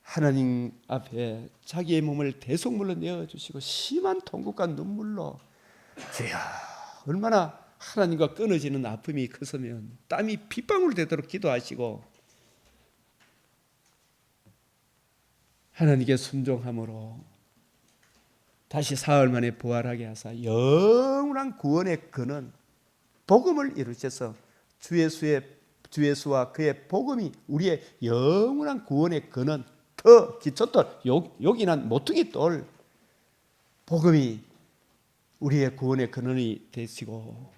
하나님 앞에 자기의 몸을 대속물로 내어주시고 심한 통곡과 눈물로, 주여, 얼마나 하나님과 끊어지는 아픔이 크으면 땀이 빗방울 되도록 기도하시고 하나님께 순종함으로 다시 사흘 만에 부활하게 하사 영원한 구원의 근원 복음을 이루셔서 주 예수와 그의 복음이 우리의 영원한 구원의 근원, 터, 기초돌, 요긴한 모퉁이 돌, 복음이 우리의 구원의 근원이 되시고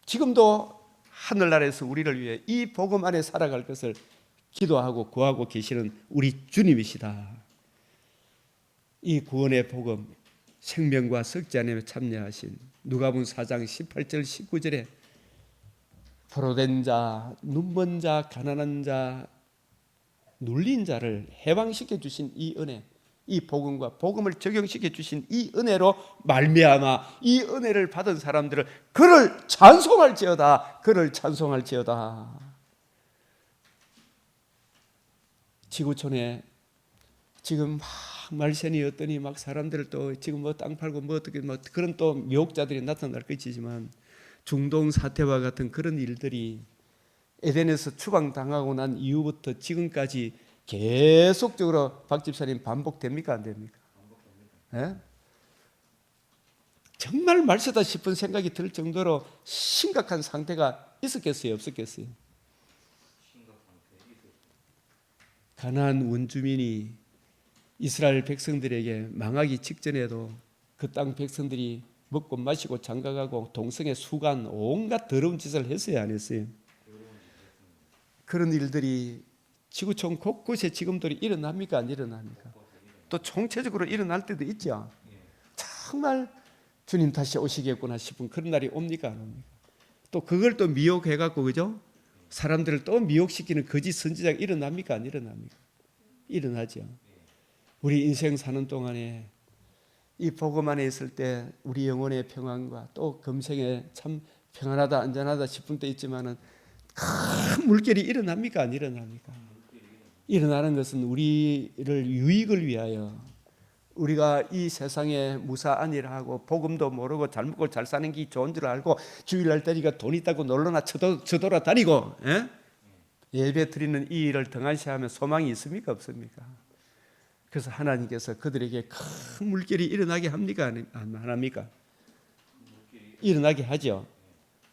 지금도 하늘나라에서 우리를 위해 이 복음 안에 살아갈 것을 기도하고 구하고 계시는 우리 주님이시다. 이 구원의 복음, 생명과 썩지 않으며 참여하신 누가복음 4장 18절 19절에 포로된 자, 눈먼 자, 가난한 자, 눌린 자를 해방시켜 주신 이 은혜, 이 복음과 복음을 적용시켜 주신 이 은혜로 말미암아 이 은혜를 받은 사람들을 그를 찬송할지어다, 그를 찬송할지어다. 지구촌에 지금 막 말세이었더니 막 사람들 또 지금 뭐 땅 팔고 뭐 어떻게 뭐 그런 또 미혹자들이 나타날 것이지만 중동 사태와 같은 그런 일들이 에덴에서 추방당하고 난 이후부터 지금까지 계속적으로 박 집사님 반복됩니까? 안 됩니까? 예? 정말 말세다 싶은 생각이 들 정도로 심각한 상태가 있었겠어요? 없었겠어요? 가나안 원주민이 이스라엘 백성들에게 망하기 직전에도 그 땅 백성들이 먹고 마시고 장가가고 동성애 수간 온갖 더러운 짓을 했어요? 안 했어요? 그런 일들이 지구촌 곳곳에 지금도 일어납니까? 안 일어납니까? 또 총체적으로 일어날 때도 있죠. 정말 주님 다시 오시겠구나 싶은 그런 날이 옵니까? 안 옵니까? 또 그걸 또 미혹해갖고, 그죠? 사람들을 또 미혹시키는 거짓 선지자가 일어납니까? 안 일어납니까? 일어나죠. 우리 인생 사는 동안에 이 복음 안에 있을 때 우리 영혼의 평안과 또 금생에 참 평안하다 안전하다 싶은 때 있지만은 큰 물결이 일어납니까? 안 일어납니까? 일어나는 것은 우리를 유익을 위하여, 우리가 이 세상에 무사안일 하고 복음도 모르고 잘 먹고 잘 사는 게 좋은 줄 알고 주일날 때니까 돈 있다고 놀러나 쳐돌아다니고 예배 드리는 이 일을 등한시하면 소망이 있습니까? 없습니까? 그래서 하나님께서 그들에게 큰 물결이 일어나게 합니까? 안 합니까? 일어나게 하죠.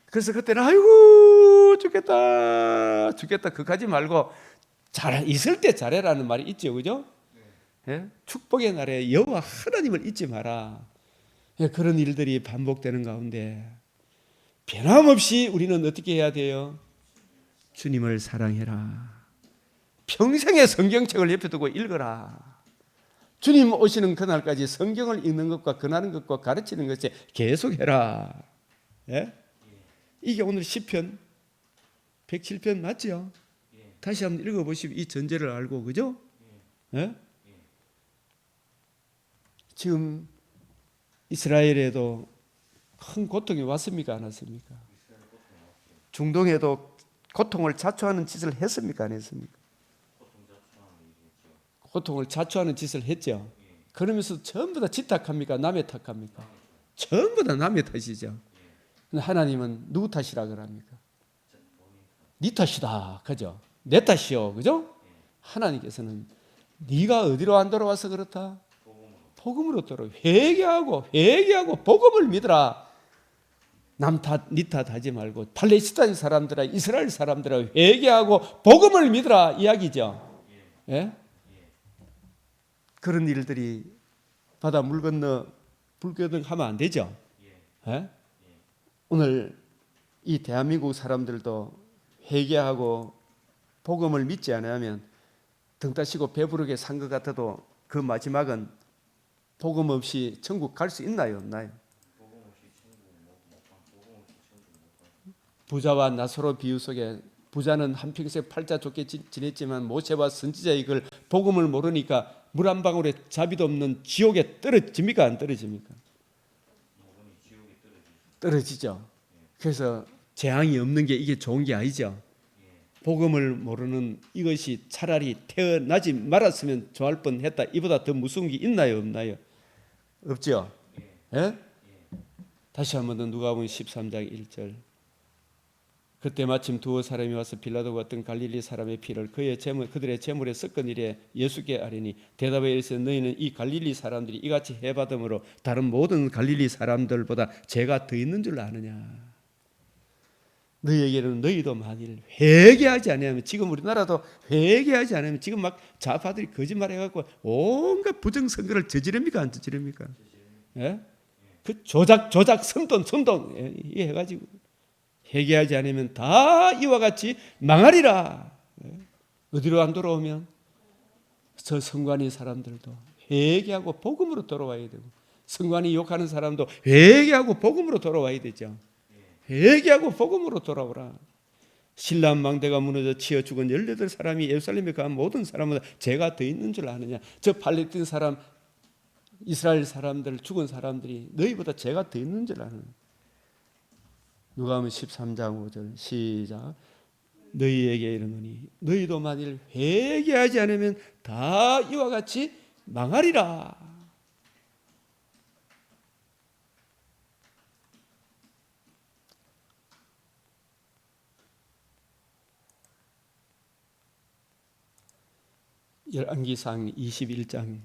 그래서 그때는 아이고 죽겠다 죽겠다 그까지 말고 잘 있을 때 잘해라는 말이 있죠, 그죠? 예? 축복의 날에 여호와 하나님을 잊지 마라. 예, 그런 일들이 반복되는 가운데 변함없이 우리는 어떻게 해야 돼요? 주님을 사랑해라. 평생의 성경책을 옆에 두고 읽어라. 주님 오시는 그날까지 성경을 읽는 것과 권하는 것과 가르치는 것에 계속해라. 예? 이게 오늘 시편 107편 맞죠? 다시 한번 읽어보시면 이 전제를 알고, 그죠? 예? 지금 이스라엘에도 큰 고통이 왔습니까? 안 왔습니까? 중동에도 고통을 자초하는 짓을 했습니까? 안 했습니까? 고통을 자초하는 짓을 했죠. 그러면서 전부 다 지 탓합니까? 남의 탓합니까? 전부 다 남의 탓이죠. 근데 하나님은 누구 탓이라 그럽니까? 네 탓이다. 그죠? 내 탓이요. 그죠? 하나님께서는 네가 어디로 안 돌아와서 그렇다? 복음으로 돌아. 회개하고 복음을 믿으라. 남 탓, 네 탓 하지 말고 팔레스타인 사람들아, 이스라엘 사람들아 회개하고 복음을 믿으라 이야기죠. 예? 그런 일들이 바다 물 건너 불교등 하면 안 되죠. 예? 오늘 이 대한민국 사람들도 회개하고 복음을 믿지 않으면 등 따시고 배부르게 산 것 같아도 그 마지막은 복음 없이 천국 갈 수 있나요? 없나요? 부자와 나사로 비유 속에 부자는 한평생 팔자 좋게 지냈지만 모세와 선지자의 그 복음을 모르니까 물 한 방울에 자비도 없는 지옥에 떨어집니까? 안 떨어집니까? 떨어지죠. 그래서 재앙이 없는 게 이게 좋은 게 아니죠. 복음을 모르는 이것이 차라리 태어나지 말았으면 좋을 뻔했다. 이보다 더 무서운 게 있나요? 없나요? 없죠. 예? 다시 한번 더 누가복음 13장 1절. 그때 마침 두어 사람이 와서 빌라도가 어떤 갈릴리 사람의 피를 그들의 제물에 섞은이래 예수께 아뢰니 대답하여 이르시되 너희는 이 갈릴리 사람들이 이같이 해받음으로 다른 모든 갈릴리 사람들보다 죄가 더 있는 줄 아느냐. 너희에게는 너희도 만일 회개하지 않으면, 지금 우리나라도 회개하지 않으면 지금 막 좌파들이 거짓말해갖고 온갖 부정선거를 저지릅니까? 안 저지릅니까? 예? 그 조작 선동 예, 해가지고 회개하지 않으면 다 이와 같이 망하리라. 어디로 안 돌아오면 저 성관이 사람들도 회개하고 복음으로 돌아와야 되고, 성관이 욕하는 사람도 회개하고 복음으로 돌아와야 되죠. 회개하고 복음으로 돌아오라. 신라 망대가 무너져 치어 죽은 18사람이 예루살렘에 간 모든 사람보다 죄가 더 있는 줄 아느냐. 저 팔레스타인 사람, 이스라엘 사람들, 죽은 사람들이 너희보다 죄가 더 있는 줄 아느냐. 누가복음 13장 5절 시작. 너희에게 이르노니 너희도 만일 회개하지 않으면 다 이와 같이 망하리라. 열왕기상 21장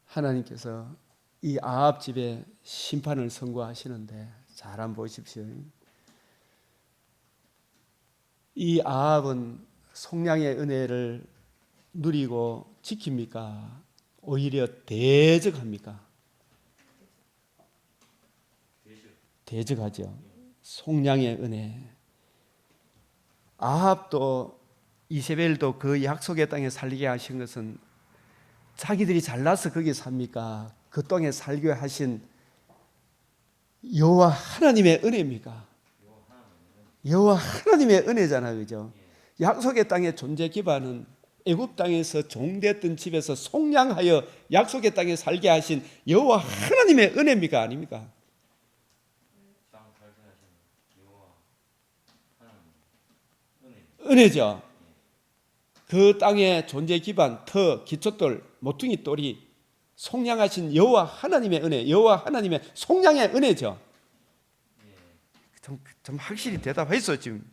하나님께서 이 아합 집에 심판을 선고하시는데 잘 한번 보십시오. 이 아합은 속량의 은혜를 누리고 지킵니까? 오히려 대적합니까? 대적하죠. 속량의 은혜. 아합도 이세벨도 그 약속의 땅에 살게 하신 것은 자기들이 잘나서 거기 삽니까? 그 땅에 살게 하신 여호와 하나님의 은혜입니까? 여호와 하나님의 은혜잖아요, 그죠? 약속의 땅의 존재 기반은 애굽 땅에서 종됐던 집에서 속량하여 약속의 땅에 살게 하신 여호와 하나님의 은혜입니까, 아닙니까? 땅 살게 하신 여호와 하나님 은혜죠. 그 땅의 존재 기반, 터, 기초돌, 모퉁이 돌이 속량하신 여호와 하나님의 은혜, 여호와 하나님의 속량의 은혜죠. 좀 확실히 대답했어 지금.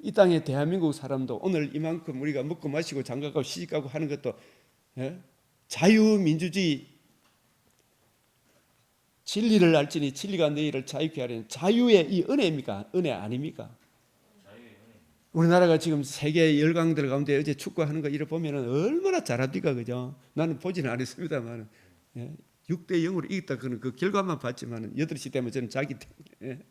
이 땅의 대한민국 사람도 오늘 이만큼 우리가 먹고 마시고 장가가고 시집가고 하는 것도 자유민주주의, 진리를 알지니 진리가 너희를 자유케 하려는 자유의 이 은혜입니까? 은혜 아닙니까? 우리나라가 지금 세계 열강들 가운데 어제 축구하는 거 이래 보면은 얼마나 잘합니까, 그죠? 나는 보지는 않았습니다만 6대 0으로 이겼다 그는 그 결과만 봤지만은 8시 되면 저는 자기 때문에.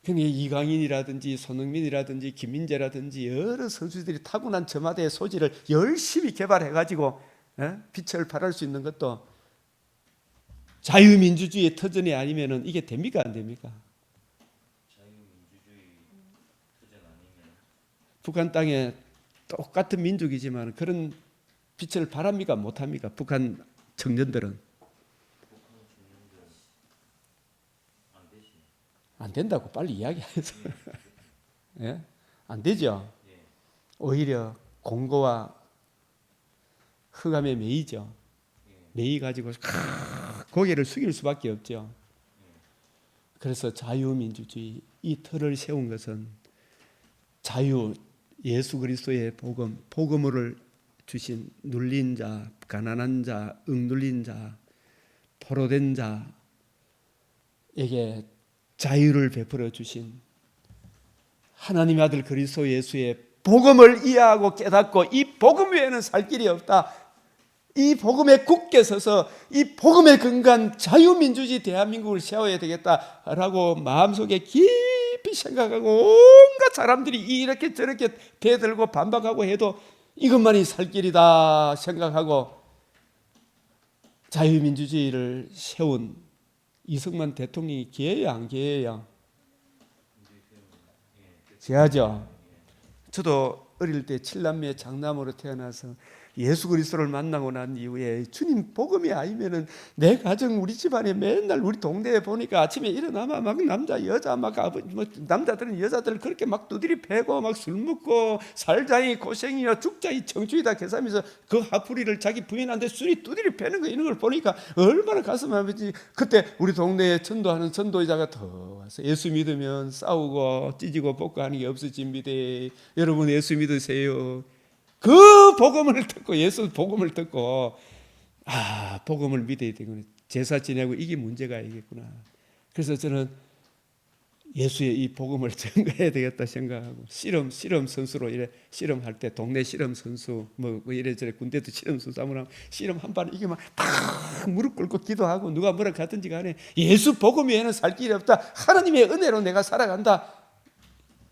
그러니까 이강인이라든지 손흥민이라든지 김민재라든지 여러 선수들이 타고난 저마다의 소질을 열심히 개발해가지고 빛을 발할 수 있는 것도 자유민주주의의 터전이 아니면은 이게 됩니까, 안 됩니까? 자유민주주의 터전 아니면 북한 땅에 똑같은 민족이지만 그런 빛을 발합니까, 못합니까? 북한 청년들은 안 된다고 빨리 이야기해서 예? 안 되죠. 오히려 공고와 흑암에 매이죠. 매이 가지고 고개를 숙일 수밖에 없죠. 그래서 자유민주주의 이 틀을 세운 것은 자유, 예수 그리스도의 복음, 복음을 주신 눌린 자, 가난한 자, 억눌린 자, 포로된 자에게 자유를 베풀어 주신 하나님의 아들 그리스도 예수의 복음을 이해하고 깨닫고 이 복음 외에는 살 길이 없다. 이 복음에 굳게 서서 이 복음에 근거한 자유민주주의 대한민국을 세워야 되겠다라고 마음속에 깊이 생각하고 온갖 사람들이 이렇게 저렇게 대들고 반박하고 해도 이것만이 살 길이다 생각하고 자유민주주의를 세운 이승만 대통령이 기회야 안 기회야? 기회죠. 저도 어릴 때 7남매 장남으로 태어나서 예수 그리스도를 만나고 난 이후에 주님 복음이 아니면은 내 가정 우리 집안에 맨날 우리 동네에 보니까 아침에 일어나면 막 남자 여자 막 남자들은 여자들 그렇게 막 두드리 패고 막 술 먹고 살자니 고생이야 죽자니 청춘이다 계산하면서 그 화풀이를 자기 부인한테 술이 두드리 패는 거 이런 걸 보니까 얼마나 가슴 아프지. 그때 우리 동네에 전도하는 전도자가 더 와서 예수 믿으면 싸우고 찢고 볶고 하는 게 없어집니다. 여러분 예수 믿으세요. 그 복음을 듣고 예수 복음을 듣고 복음을 믿어야 되구나. 제사 지내고 이게 문제가 아니겠구나. 그래서 저는 예수의 이 복음을 전가해야 되겠다 생각하고 실험 선수로 이래 실험할 때 동네 실험 선수 뭐 이래저래 군대도 실험 선수 하면 실험 한 번 이기면 탁 무릎 꿇고 기도하고 누가 뭐라 하든지 간에 예수 복음 외에는 살 길이 없다. 하나님의 은혜로 내가 살아간다.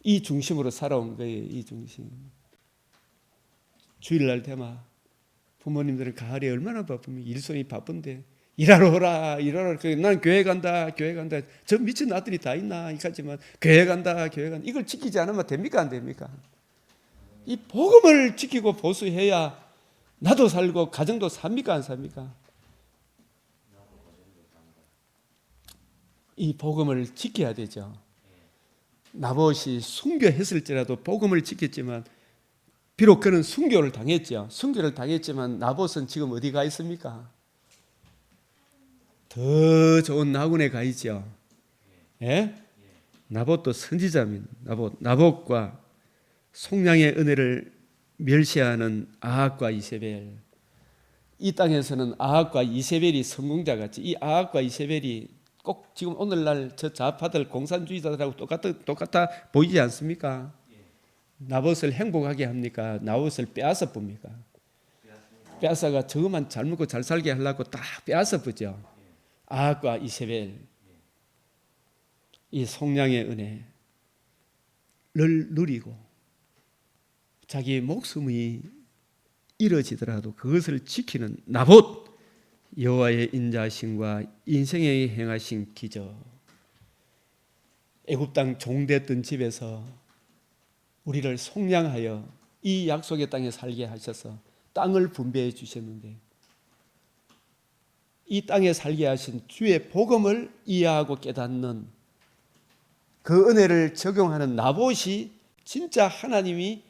이 중심으로 살아온 거예요. 이 중심. 주일날 되마 부모님들은 가을에 얼마나 바쁘면 일손이 바쁜데 일하러 오라 일하러 난 교회 간다 저 미친 아들이 다 있나 이까지만 교회 간다 이걸 지키지 않으면 됩니까 안 됩니까? 이 복음을 지키고 보수해야 나도 살고 가정도 삽니까 안 삽니까? 이 복음을 지켜야 되죠. 나봇이 순교했을지라도 복음을 지켰지만 비록 그는 순교를 당했죠. 순교를 당했지만 나봇은 지금 어디 가 있습니까? 더 좋은 나군에 가 있죠. 예? 나봇도 선지자입니다. 나봇과 속량의 은혜를 멸시하는 아합과 이세벨. 이 땅에서는 아합과 이세벨이 성공자 같이 이 아합과 이세벨이 꼭 지금 오늘날 저 좌파들 공산주의자들하고 똑같아 보이지 않습니까? 나봇을 행복하게 합니까? 나봇을 빼앗아 봅니까? 빼앗아가 저것만 잘 먹고 잘 살게 하려고 딱 빼앗아 보죠. 아합과 이세벨 이 속량의 은혜를 누리고 자기 목숨이 잃어지더라도 그것을 지키는 나봇, 여호와의 인자하심과 인생에 행하신 기적. 애굽 땅 종됐던 집에서 우리를 속량하여 이 약속의 땅에 살게 하셔서 땅을 분배해 주셨는데, 이 땅에 살게 하신 주의 복음을 이해하고 깨닫는 그 은혜를 적용하는 나봇이 진짜 하나님의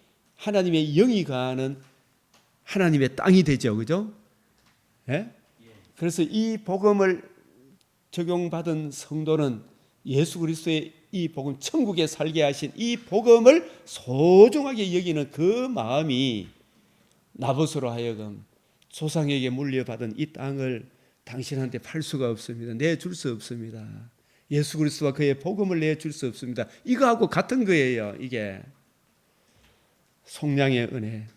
영이 가하는 하나님의 땅이 되죠. 그죠? 예? 그래서 이 복음을 적용받은 성도는 예수 그리스도의 이 복음, 천국에 살게 하신 이 복음을 소중하게 여기는 그 마음이 나봇으로 하여금 조상에게 물려받은 이 땅을 당신한테 팔 수가 없습니다. 내줄 수 없습니다. 예수 그리스도와 그의 복음을 내줄 수 없습니다. 이거하고 같은 거예요. 이게 속량의 은혜,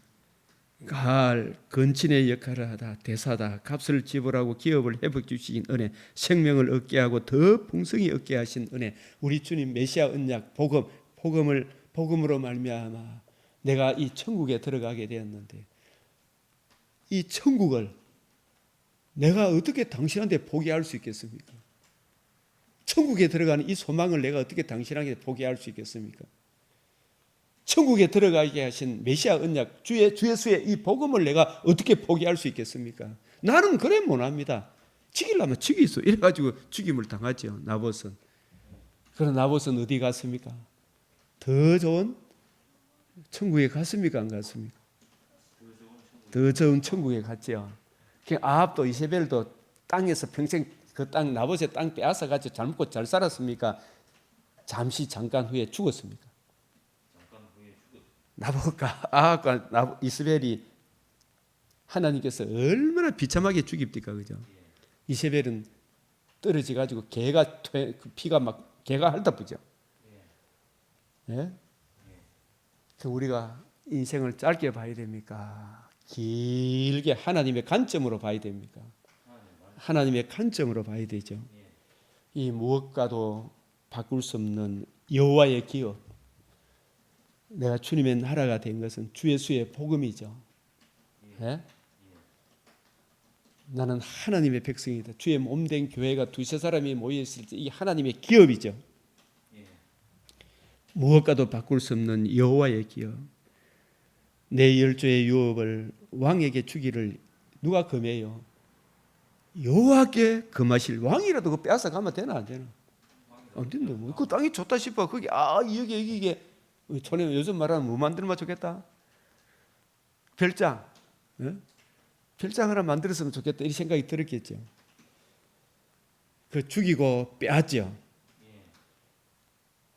건친의 역할을 하다 대사다, 값을 지불하고 기업을 회복 주신 은혜, 생명을 얻게 하고 더 풍성히 얻게 하신 은혜, 우리 주님 메시아 언약 복음으로 말미암아 내가 이 천국에 들어가게 되었는데, 이 천국을 내가 어떻게 당신한테 포기할 수 있겠습니까? 천국에 들어가는 이 소망을 내가 어떻게 당신에게 포기할 수 있겠습니까? 천국에 들어가게 하신 메시아 언약, 주 예수의 이 복음을 내가 어떻게 포기할 수 있겠습니까? 나는 그래 못합니다. 죽이려면 죽이 있어. 이래가지고 죽임을 당하죠. 나봇은. 그럼 나봇은 어디 갔습니까? 더 좋은 천국에 갔습니까? 안 갔습니까? 더 좋은 천국에 갔죠. 아합도 이세벨도 땅에서 평생 그 땅, 나봇의 땅 빼앗아 가지고 잘 먹고 잘 살았습니까? 잠깐 후에 죽었습니까? 나봇과 아합과 이세벨이 하나님께서 얼마나 비참하게 죽입니까? 그죠? 이세벨은 떨어져 가지고 피가 막 개가 핥아부죠. 예? 우리가 인생을 짧게 봐야 됩니까? 길게 하나님의 관점으로 봐야 됩니까? 하나님의 관점으로 봐야 되죠. 이 무엇과도 바꿀 수 없는 여호와의 기업, 내가 주님의 나라가 된 것은 주 예수의 복음이죠. 예? 나는 하나님의 백성이다. 주의 몸된 교회가 두세 사람이 모여있을 때 이 하나님의 기업이죠. 무엇과도 바꿀 수 없는 여호와의 기업. 내 열조의 유업을 왕에게 주기를 누가 금해요? 여호와께 금하실. 왕이라도 그거 빼앗아 가면 되나 안 되나? 안 된다. 그 땅이 좋다 싶어. 거기 여기 이게 전에 요즘 말하면 뭐 만들면 좋겠다? 별장. 예? 별장 하나 만들었으면 좋겠다. 이 생각이 들었겠죠. 그 죽이고 빼앗죠.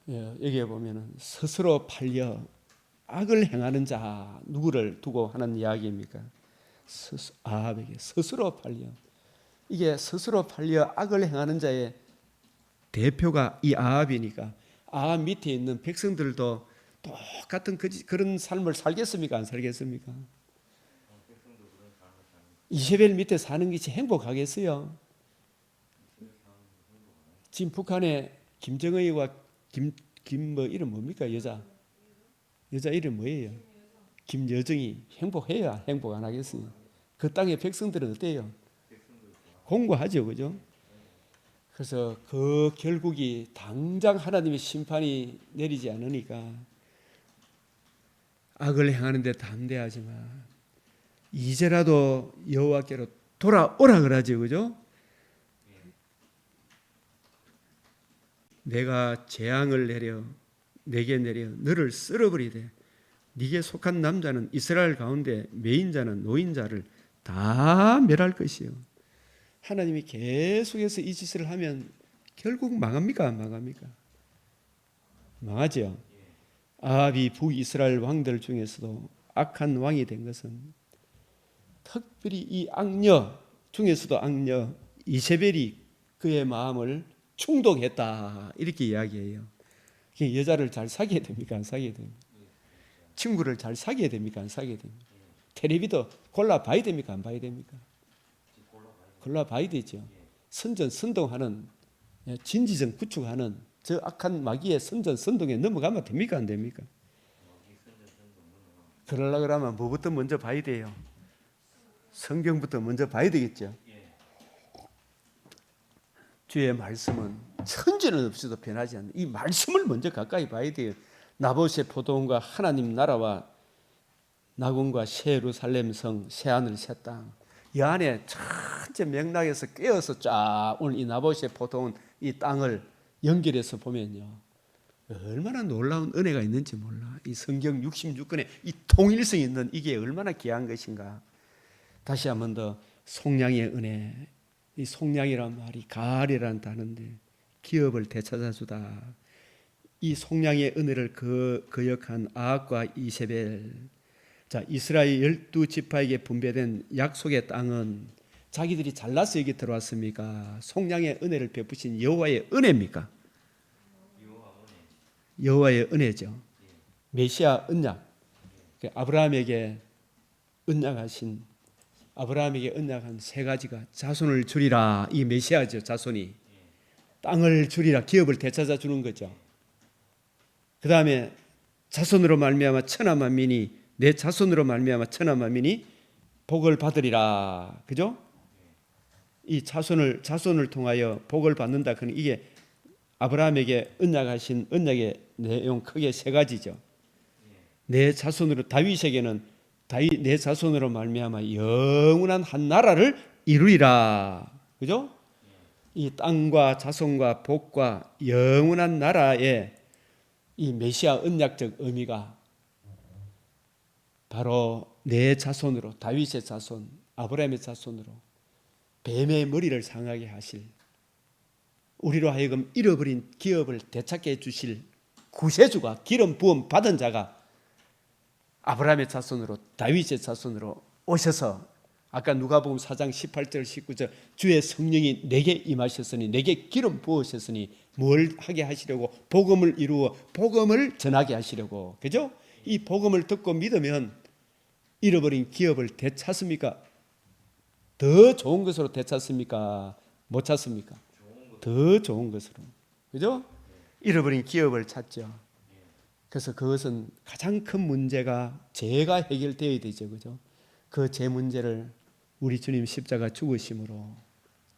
예, 여기에 보면은 스스로 팔려 악을 행하는 자 누구를 두고 하는 이야기입니까? 아합에게 스스로 팔려. 이게 스스로 팔려 악을 행하는 자의 대표가 이 아합이니까 아합 밑에 있는 백성들도 똑같은 그런 삶을 살겠습니까? 안 살겠습니까? 이세벨 밑에 사는 것이 행복하겠어요? 지금 북한에 김정의와 뭐 이름 뭡니까? 여자 이름 뭐예요? 김여정이 행복해야 행복 안 하겠어요? 그 땅의 백성들은 어때요? 공고하죠, 그죠? 그래서 그 결국이 당장 하나님의 심판이 내리지 않으니까 악을 행하는 데 담대하지만 이제라도 여호와께로 돌아오라 그러죠, 그죠? 내가 재앙을 내게 내려 너를 쓸어버리되 네게 속한 남자는 이스라엘 가운데 매인자는 노인자를 다 멸할 것이요. 하나님이 계속해서 이 짓을 하면 결국 망합니까? 안 망합니까? 망하죠. 아합이 북이스라엘 왕들 중에서도 악한 왕이 된 것은 특별히 이 악녀 중에서도 악녀 이세벨이 그의 마음을 충동했다 이렇게 이야기해요. 여자를 잘 사귀어야 됩니까? 안 사귀어야 됩니까? 친구를 잘 사귀어야 됩니까? 안 사귀어야 됩니까? 텔레비도 골라봐야 됩니까? 안 봐야 됩니까? 골라봐야 되죠. 선동하는 진지정 구축하는 저 악한 마귀의 선동에 넘어가면 됩니까? 안 됩니까? 그러려고 그러면 뭐부터 먼저 봐야 돼요? 성경부터 먼저 봐야 되겠죠. 주의 말씀은 천지는 없어도 변하지 않는 이 말씀을 먼저 가까이 봐야 돼요. 나봇의 포도원과 하나님 나라와 낙원과 새 예루살렘 성, 새 하늘 새 땅, 이 안에 전체 맥락에서 깨어서 쫙 오늘 이 나봇의 포도원 이 땅을 연결해서 보면요, 얼마나 놀라운 은혜가 있는지 몰라. 이 성경 66권에 이 통일성이 있는 이게 얼마나 귀한 것인가. 다시 한 번 더 속량의 은혜. 이 속량이란 말이 가을이라는 단어인데 기업을 되찾아주다. 이 속량의 은혜를 거역한 아합과 이세벨. 자, 이스라엘 12지파에게 분배된 약속의 땅은 자기들이 잘나서 여기 들어왔습니까? 속량의 은혜를 베푸신 여호와의 은혜입니까? 여호와의 은혜죠. 메시아 언약. 아브라함에게 언약한 세 가지가 자손을 줄이라. 이 메시아죠. 자손이 땅을 줄이라. 기업을 되찾아 주는 거죠. 그 다음에 자손으로 말미암아 천하 만민이 내 자손으로 말미암아 천하 만민이 복을 받으리라. 그죠? 이 자손을 통하여 복을 받는다. 그는 이게 아브라함에게 언약하신 언약의 내용 크게 세 가지죠. 내 자손으로 다윗에게는 내 자손으로 말미암아 영원한 한 나라를 이루리라. 그죠? 이 땅과 자손과 복과 영원한 나라의 이 메시아 언약적 의미가 바로 내 자손으로 다윗의 자손, 아브라함의 자손으로 뱀의 머리를 상하게 하실, 우리로 하여금 잃어버린 기업을 되찾게 해주실 구세주가 기름 부음 받은 자가 아브라함의 자손으로 다윗의 자손으로 오셔서 아까 누가복음 4장 18절 19절 주의 성령이 내게 임하셨으니 내게 기름 부으셨으니 뭘 하게 하시려고? 복음을 이루어 복음을 전하게 하시려고. 그죠? 이 복음을 듣고 믿으면 잃어버린 기업을 되찾습니까? 더 좋은 것으로 되찾습니까? 못 찾습니까? 더 좋은 것으로. 그죠? 잃어버린 기업을 찾죠. 그래서 그것은 가장 큰 문제가 죄가 해결되어야 되죠. 그죠? 그 죄 문제를 우리 주님 십자가 죽으심으로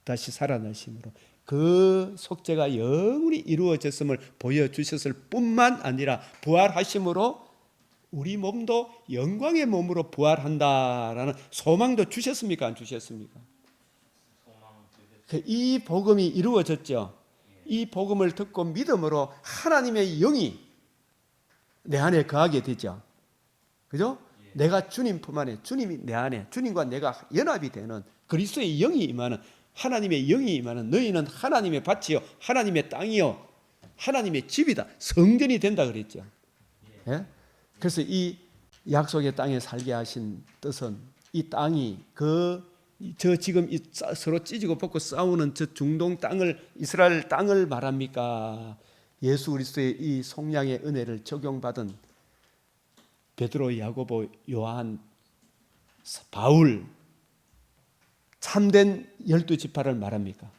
다시 살아나심으로 그 속죄가 영원히 이루어졌음을 보여주셨을 뿐만 아니라 부활하심으로 우리 몸도 영광의 몸으로 부활한다라는 소망도 주셨습니까? 안 주셨습니까? 이 복음이 이루어졌죠. 이 복음을 듣고 믿음으로 하나님의 영이 내 안에 거하게 되죠. 그죠? 내가 주님 품 안에, 주님이 내 안에, 주님과 내가 연합이 되는 그리스도의 영이 임하는, 하나님의 영이 임하는, 너희는 하나님의 밭이요 하나님의 땅이요 하나님의 집이다. 성전이 된다 그랬죠. 예? 그래서 이 약속의 땅에 살게 하신 뜻은 이 땅이 지금 서로 찢고 벗고 싸우는 저 중동 땅을, 이스라엘 땅을 말합니까? 예수 그리스도의 이 속량의 은혜를 적용받은 베드로, 야고보, 요한, 바울, 참된 12지파를 말합니까?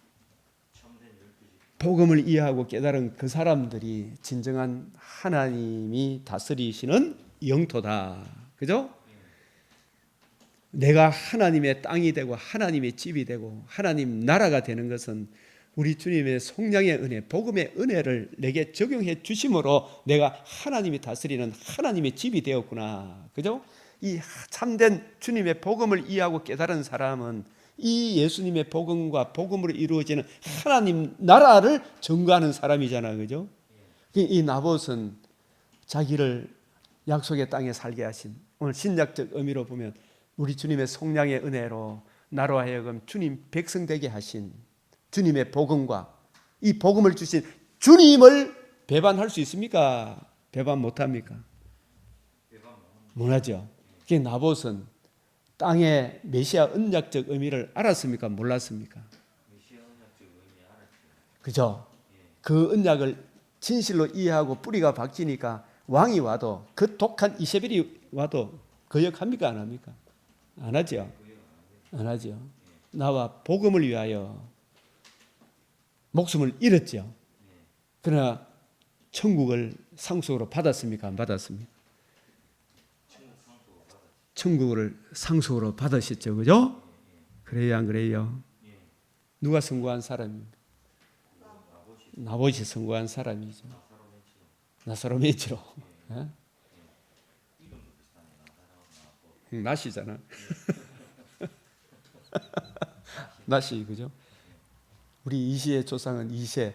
복음을 이해하고 깨달은 그 사람들이 진정한 하나님이 다스리시는 영토다. 그죠? 내가 하나님의 땅이 되고 하나님의 집이 되고 하나님 나라가 되는 것은 우리 주님의 속량의 은혜, 복음의 은혜를 내게 적용해 주심으로 내가 하나님이 다스리는 하나님의 집이 되었구나. 그죠? 이 참된 주님의 복음을 이해하고 깨달은 사람은 이 예수님의 복음과 복음으로 이루어지는 하나님 나라를 증거하는 사람이잖아요. 그죠? 이 나봇은 자기를 약속의 땅에 살게 하신, 오늘 신약적 의미로 보면 우리 주님의 속량의 은혜로 나로 하여금 주님 백성 되게 하신 주님의 복음과 이 복음을 주신 주님을 배반할 수 있습니까? 배반 못합니까? 못하죠. 그러니까 나봇은 땅의 메시아 언약적 의미를 알았습니까? 몰랐습니까? 그죠? 그 언약을 진실로 이해하고 뿌리가 박히니까 왕이 와도, 그 독한 이세벨이 와도 거역합니까? 안 합니까? 안 하죠. 안 하죠. 나와 복음을 위하여 목숨을 잃었죠. 그러나 천국을 상속으로 받았습니까? 안 받았습니까? 천국을 상속으로 받으셨죠. 그죠? 그래요, 안 그래요? 누가 선고한 사람입니까? 나봇이 선고한 사람이죠. 나사로 맺지로. 나시잖아. 나시, 그죠? 우리 이시의 조상은 이세,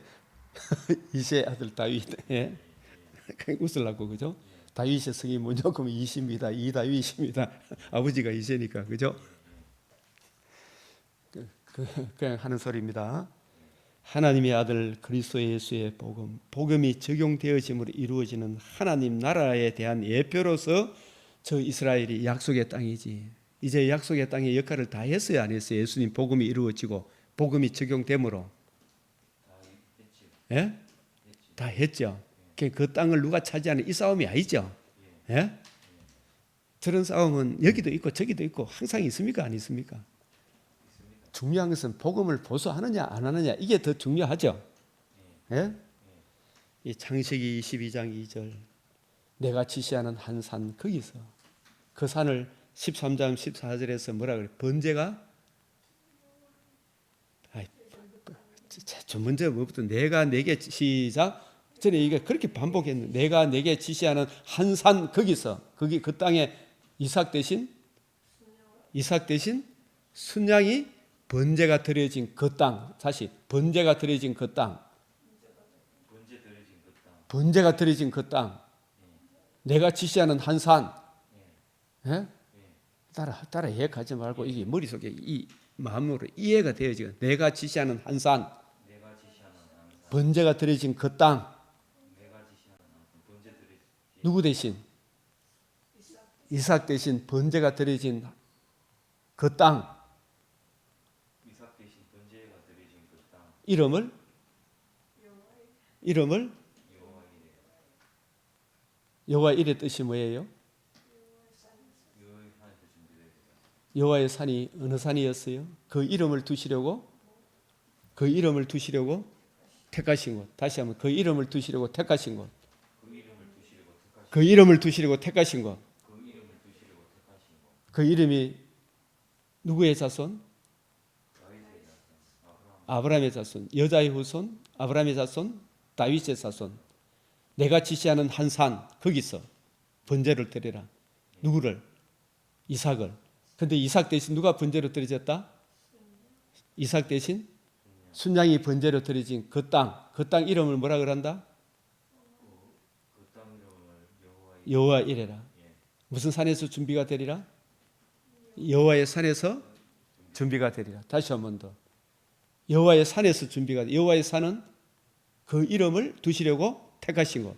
이세 아들 다윗. 예? 웃으려고, 그죠? 다윗의 성이 뭐냐고 하면 이시입니다. 이다윗입니다. 아버지가 이세니까, 그죠? 그냥 하는 소리입니다. 하나님의 아들 그리스도 예수의 복음, 복음이 적용되어짐으로 이루어지는 하나님 나라에 대한 예표로서 저 이스라엘이 약속의 땅이지. 이제 약속의 땅의 역할을 다 했어요, 안 했어요? 예수님 복음이 이루어지고 복음이 적용됨으로. 예? 다 했죠. 그 땅을 누가 차지하는 이 싸움이 아니죠. 예? 저런 싸움은 여기도 있고 저기도 있고 항상 있습니까, 안 있습니까? 중요한 것은 복음을 보수하느냐 안 하느냐, 이게 더 중요하죠. 예? 이 창세기 22장 2절, 내가 지시하는 한 산, 거기서 그 산을 13장 14절에서 뭐라 그래? 번제가 좀 먼저 뭐부터 내가 내게 시작 전에 이게 그렇게 반복했는데, 내가 내게 지시하는 한 산, 거기서 거기 그 땅에 이삭 대신 순양이 번제가 드려진 그 땅, 다시 번제가 드려진 그 땅, 번제가 드려진 그 땅, 내가 지시하는 한 산. 예? 따라 해석하지 말고 이게 머릿속에 이 마음으로 이해가 되어지고, 내가 지시하는 한 산, 번제가 드려진 그 땅. 누구 대신? 이삭 대신 번제가 드려진 그 땅. 이름을 여호와 이레 뜻이 뭐예요? 여호와의 산이 어느 산이었어요? 그 이름을 두시려고 택하신 곳. 다시 한번, 그 이름을 두시려고 택하신 곳. 그 이름을 두시려고 택하신 곳. 그 이름이 누구의 자손? 아브라함의 자손. 여자의 후손, 아브라함의 자손, 다윗의 자손. 내가 지시하는 한 산, 거기서 번제를 드리라. 누구를? 이삭을. 근데 이삭 대신 누가 번제로 드려졌다? 이삭 대신 순양이 번제로 드려진 그 땅. 그 땅 이름을 뭐라 그런다? 여호와 이레라. 무슨 산에서 준비가 되리라? 여호와의 산에서 준비가 되리라. 다시 한 번 더. 여호와의 산에서 준비가 돼. 여호와의 산은 그 이름을 두시려고 택하신 곳.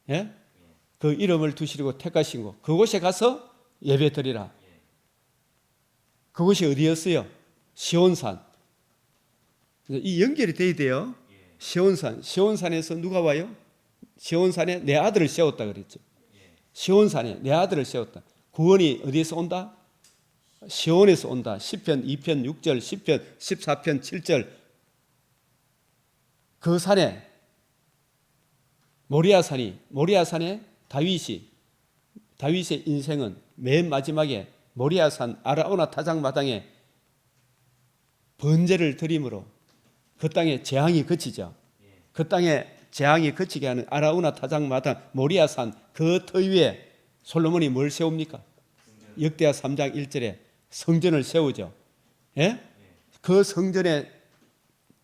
예? 그 이름을 두시려고 택하신 곳. 그곳에 가서 예배 드리라. 그곳이 어디였어요? 시온산. 이 연결이 돼야 돼요. 시온산. 시온산에서 누가 와요? 시온산에 내 아들을 세웠다 그랬죠. 시온산에 내 아들을 세웠다. 구원이 어디에서 온다? 시온에서 온다. 시편 2편 6절, 시편 14편 7절. 그 산에 모리아산에 다윗의 인생은 맨 마지막에 모리아산 아라우나 타작마당에 번제를 드림으로 그 땅에 재앙이 그치죠. 그 땅에 재앙이 그치게 하는 아라우나 타작마당 모리아산 그 터 위에 솔로몬이 뭘 세웁니까? 역대하 3장 1절에 성전을 세우죠. 예? 그 성전에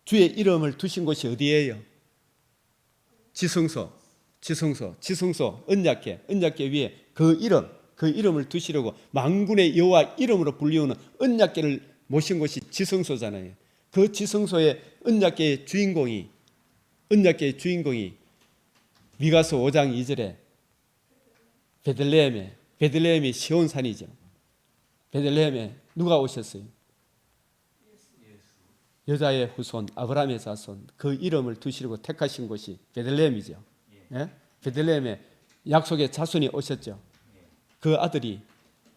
주의 이름을 두신 곳이 어디예요? 지성소, 언약궤 위에 그 이름을 두시려고 만군의 여호와 이름으로 불리우는 언약궤를 모신 곳이 지성소잖아요. 그 지성소의 언약궤의 주인공이 미가서 5장 2절에 베들레헴이 시온산이죠. 베들레헴에 누가 오셨어요? 여자의 후손 아브라함의 자손, 그 이름을 두시려고 택하신 곳이 베들레헴이죠. 예? 베들레헴에 약속의 자손이 오셨죠. 그 아들이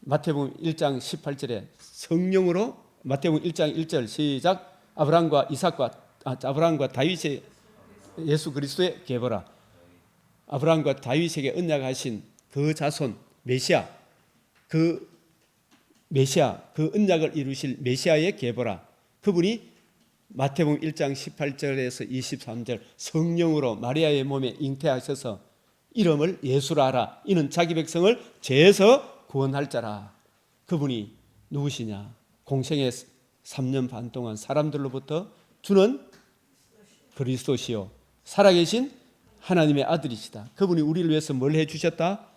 마태복음 1장 18절에 성령으로, 마태복음 1장 1절 시작, 아브라함과 다윗의 예수 그리스도의 계보라. 아브라함과 다윗에게 언약하신 그 자손 메시아, 그 메시아, 그 언약을 이루실 메시아의 계보라. 그분이 마태복음 1장 18절에서 23절 성령으로 마리아의 몸에 잉태하셔서 이름을 예수라 하라. 이는 자기 백성을 죄에서 구원할 자라. 그분이 누구시냐? 공생의 3년 반 동안 사람들로부터 주는 그리스도시요 살아계신 하나님의 아들이시다. 그분이 우리를 위해서 뭘 해주셨다?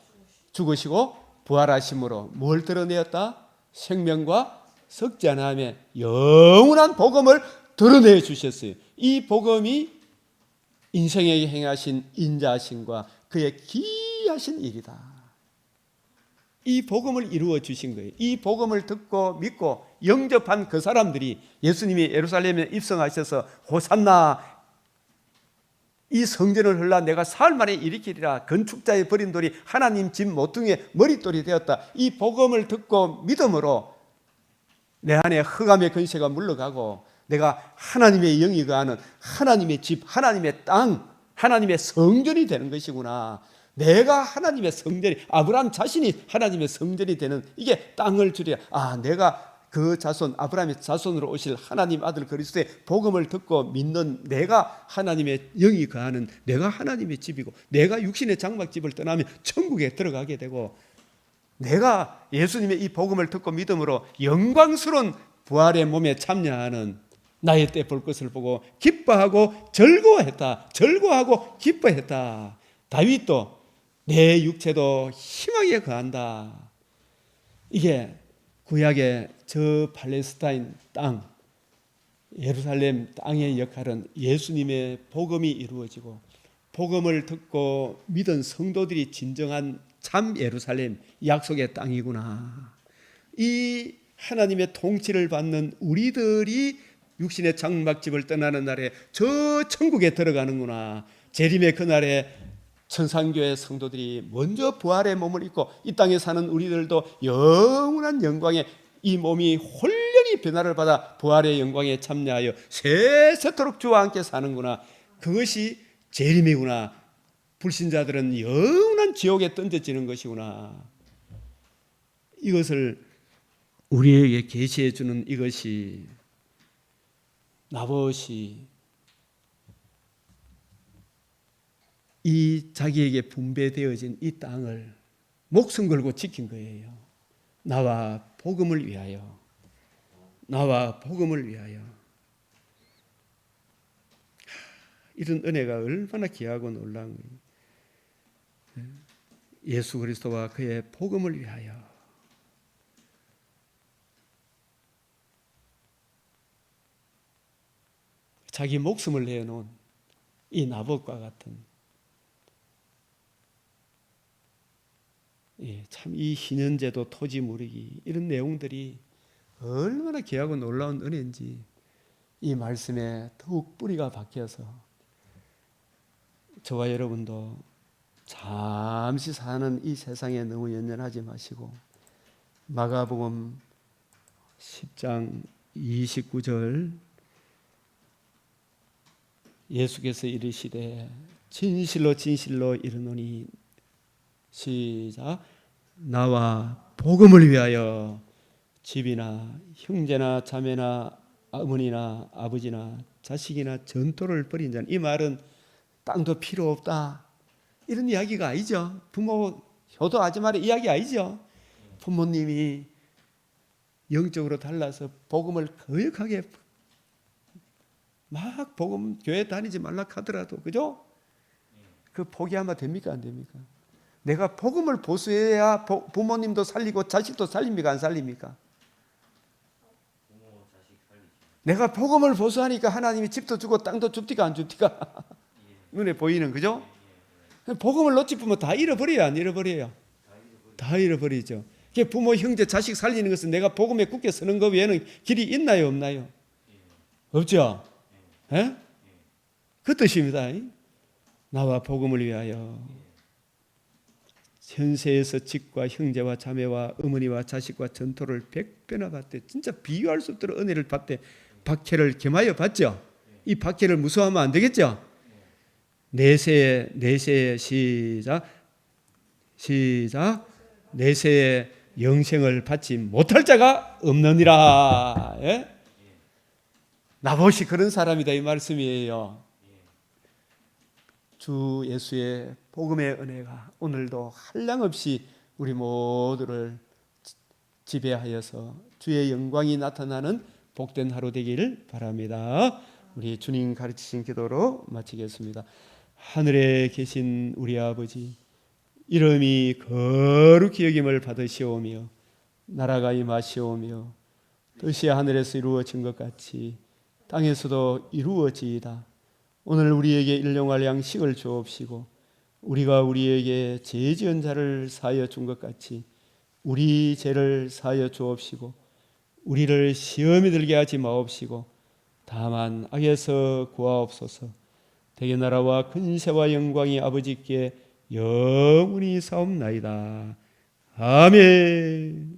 죽으시고 부활하심으로 뭘 드러내었다? 생명과 썩지 않음의 영원한 복음을 드러내 주셨어요. 이 복음이 인생에게 행하신 인자하심과 그의 기이하신 일이다. 이 복음을 이루어 주신 거예요. 이 복음을 듣고 믿고 영접한 그 사람들이 예수님이 예루살렘에 입성하셔서 호산나 이 성전을 흘러 내가 사흘 만에 일으키리라. 건축자의 버린 돌이 하나님 집 모퉁이의 머릿돌이 되었다. 이 복음을 듣고 믿음으로 내 안에 흑암의 권세가 물러가고 내가 하나님의 영이 거하는 하나님의 집, 하나님의 땅, 하나님의 성전이 되는 것이구나. 내가 하나님의 성전이, 아브라함 자신이 하나님의 성전이 되는 이게 땅을 주리라. 내가 그 자손, 아브라함의 자손으로 오실 하나님 아들 그리스도의 복음을 듣고 믿는 내가 하나님의 영이 거하는 내가 하나님의 집이고 내가 육신의 장막집을 떠나면 천국에 들어가게 되고 내가 예수님의 이 복음을 듣고 믿음으로 영광스러운 부활의 몸에 참여하는 나의 때 볼 것을 보고 기뻐하고 즐거워했다. 즐거워하고 기뻐했다. 다윗도 내 육체도 희망에 거한다. 이게 구약의 저 팔레스타인 땅, 예루살렘 땅의 역할은 예수님의 복음이 이루어지고 복음을 듣고 믿은 성도들이 진정한 참 예루살렘, 약속의 땅이구나. 이 하나님의 통치를 받는 우리들이 육신의 장막집을 떠나는 날에 저 천국에 들어가는구나. 재림의 그날에 천상교회 성도들이 먼저 부활의 몸을 입고 이 땅에 사는 우리들도 영원한 영광에 이 몸이 홀령히 변화를 받아 부활의 영광에 참여하여 세세토록 주와 함께 사는구나. 그것이 재림이구나. 불신자들은 영원한 지옥에 던져지는 것이구나. 이것을 우리에게 계시해 주는 이것이 나봇이 이 자기에게 분배되어진 이 땅을 목숨 걸고 지킨 거예요. 나와 복음을 위하여. 나와 복음을 위하여. 이런 은혜가 얼마나 귀하고 놀라운 거예요. 예수 그리스도와 그의 복음을 위하여. 자기 목숨을 내어놓은 이 나봇과 같은 참 이 희년제도 토지 무르기 이런 내용들이 얼마나 귀하고 놀라운 은혜인지 이 말씀에 더욱 뿌리가 박혀서 저와 여러분도 잠시 사는 이 세상에 너무 연연하지 마시고 마가복음 10장 29절 예수께서 이르시되 진실로 진실로 이르노니 시작 나와 복음을 위하여 집이나 형제나 자매나 어머니나 아버지나 자식이나 전토를 벌인 자는 이 말은 땅도 필요 없다 이런 이야기가 아니죠. 부모 효도하지 말의 이야기 아니죠. 부모님이 영적으로 달라서 복음을 거역하게 막 복음 교회 다니지 말라 하더라도 그죠? 그 포기하면 됩니까 안 됩니까? 내가 복음을 보수해야 부모님도 살리고 자식도 살립니까 안 살립니까? 부모 자식 살리죠. 내가 복음을 보수하니까 하나님이 집도 주고 땅도 줍디가 안 줍디가 눈에 보이는 거죠? 복음을 놓치면 다 잃어버려요 안 잃어버려요? 다 잃어버리죠. 부모 형제 자식 살리는 것은 내가 복음에 굳게 서는 것 외에는 길이 있나요 없나요? 없죠? 예? 그 뜻입니다. 나와 복음을 위하여 현세에서 집과 형제와 자매와 어머니와 자식과 전토를 100배나 받되 진짜 비유할 수 없도록 은혜를 받되 박해를 겸하여 받죠. 이 박해를 무서워하면 안 되겠죠. 내세에 시작 내세에 영생을 받지 못할 자가 없느니라. 예? 나봇이 그런 사람이다 이 말씀이에요. 주 예수의 복음의 은혜가 오늘도 한량없이 우리 모두를 지배하여서 주의 영광이 나타나는 복된 하루 되기를 바랍니다. 우리 주님 가르치신 기도로 마치겠습니다. 하늘에 계신 우리 아버지, 이름이 거룩히 여김을 받으시오며 나라가 임하시오며 뜻이 하늘에서 이루어진 것 같이 땅에서도 이루어지이다. 오늘 우리에게 일용할 양식을 주옵시고 우리가 우리에게 죄 지은 자를 사하여 준 것 같이 우리 죄를 사하여 주옵시고 우리를 시험에 들게 하지 마옵시고 다만 악에서 구하옵소서. 대개 나라와 근세와 영광이 아버지께 영원히 사옵나이다. 아멘.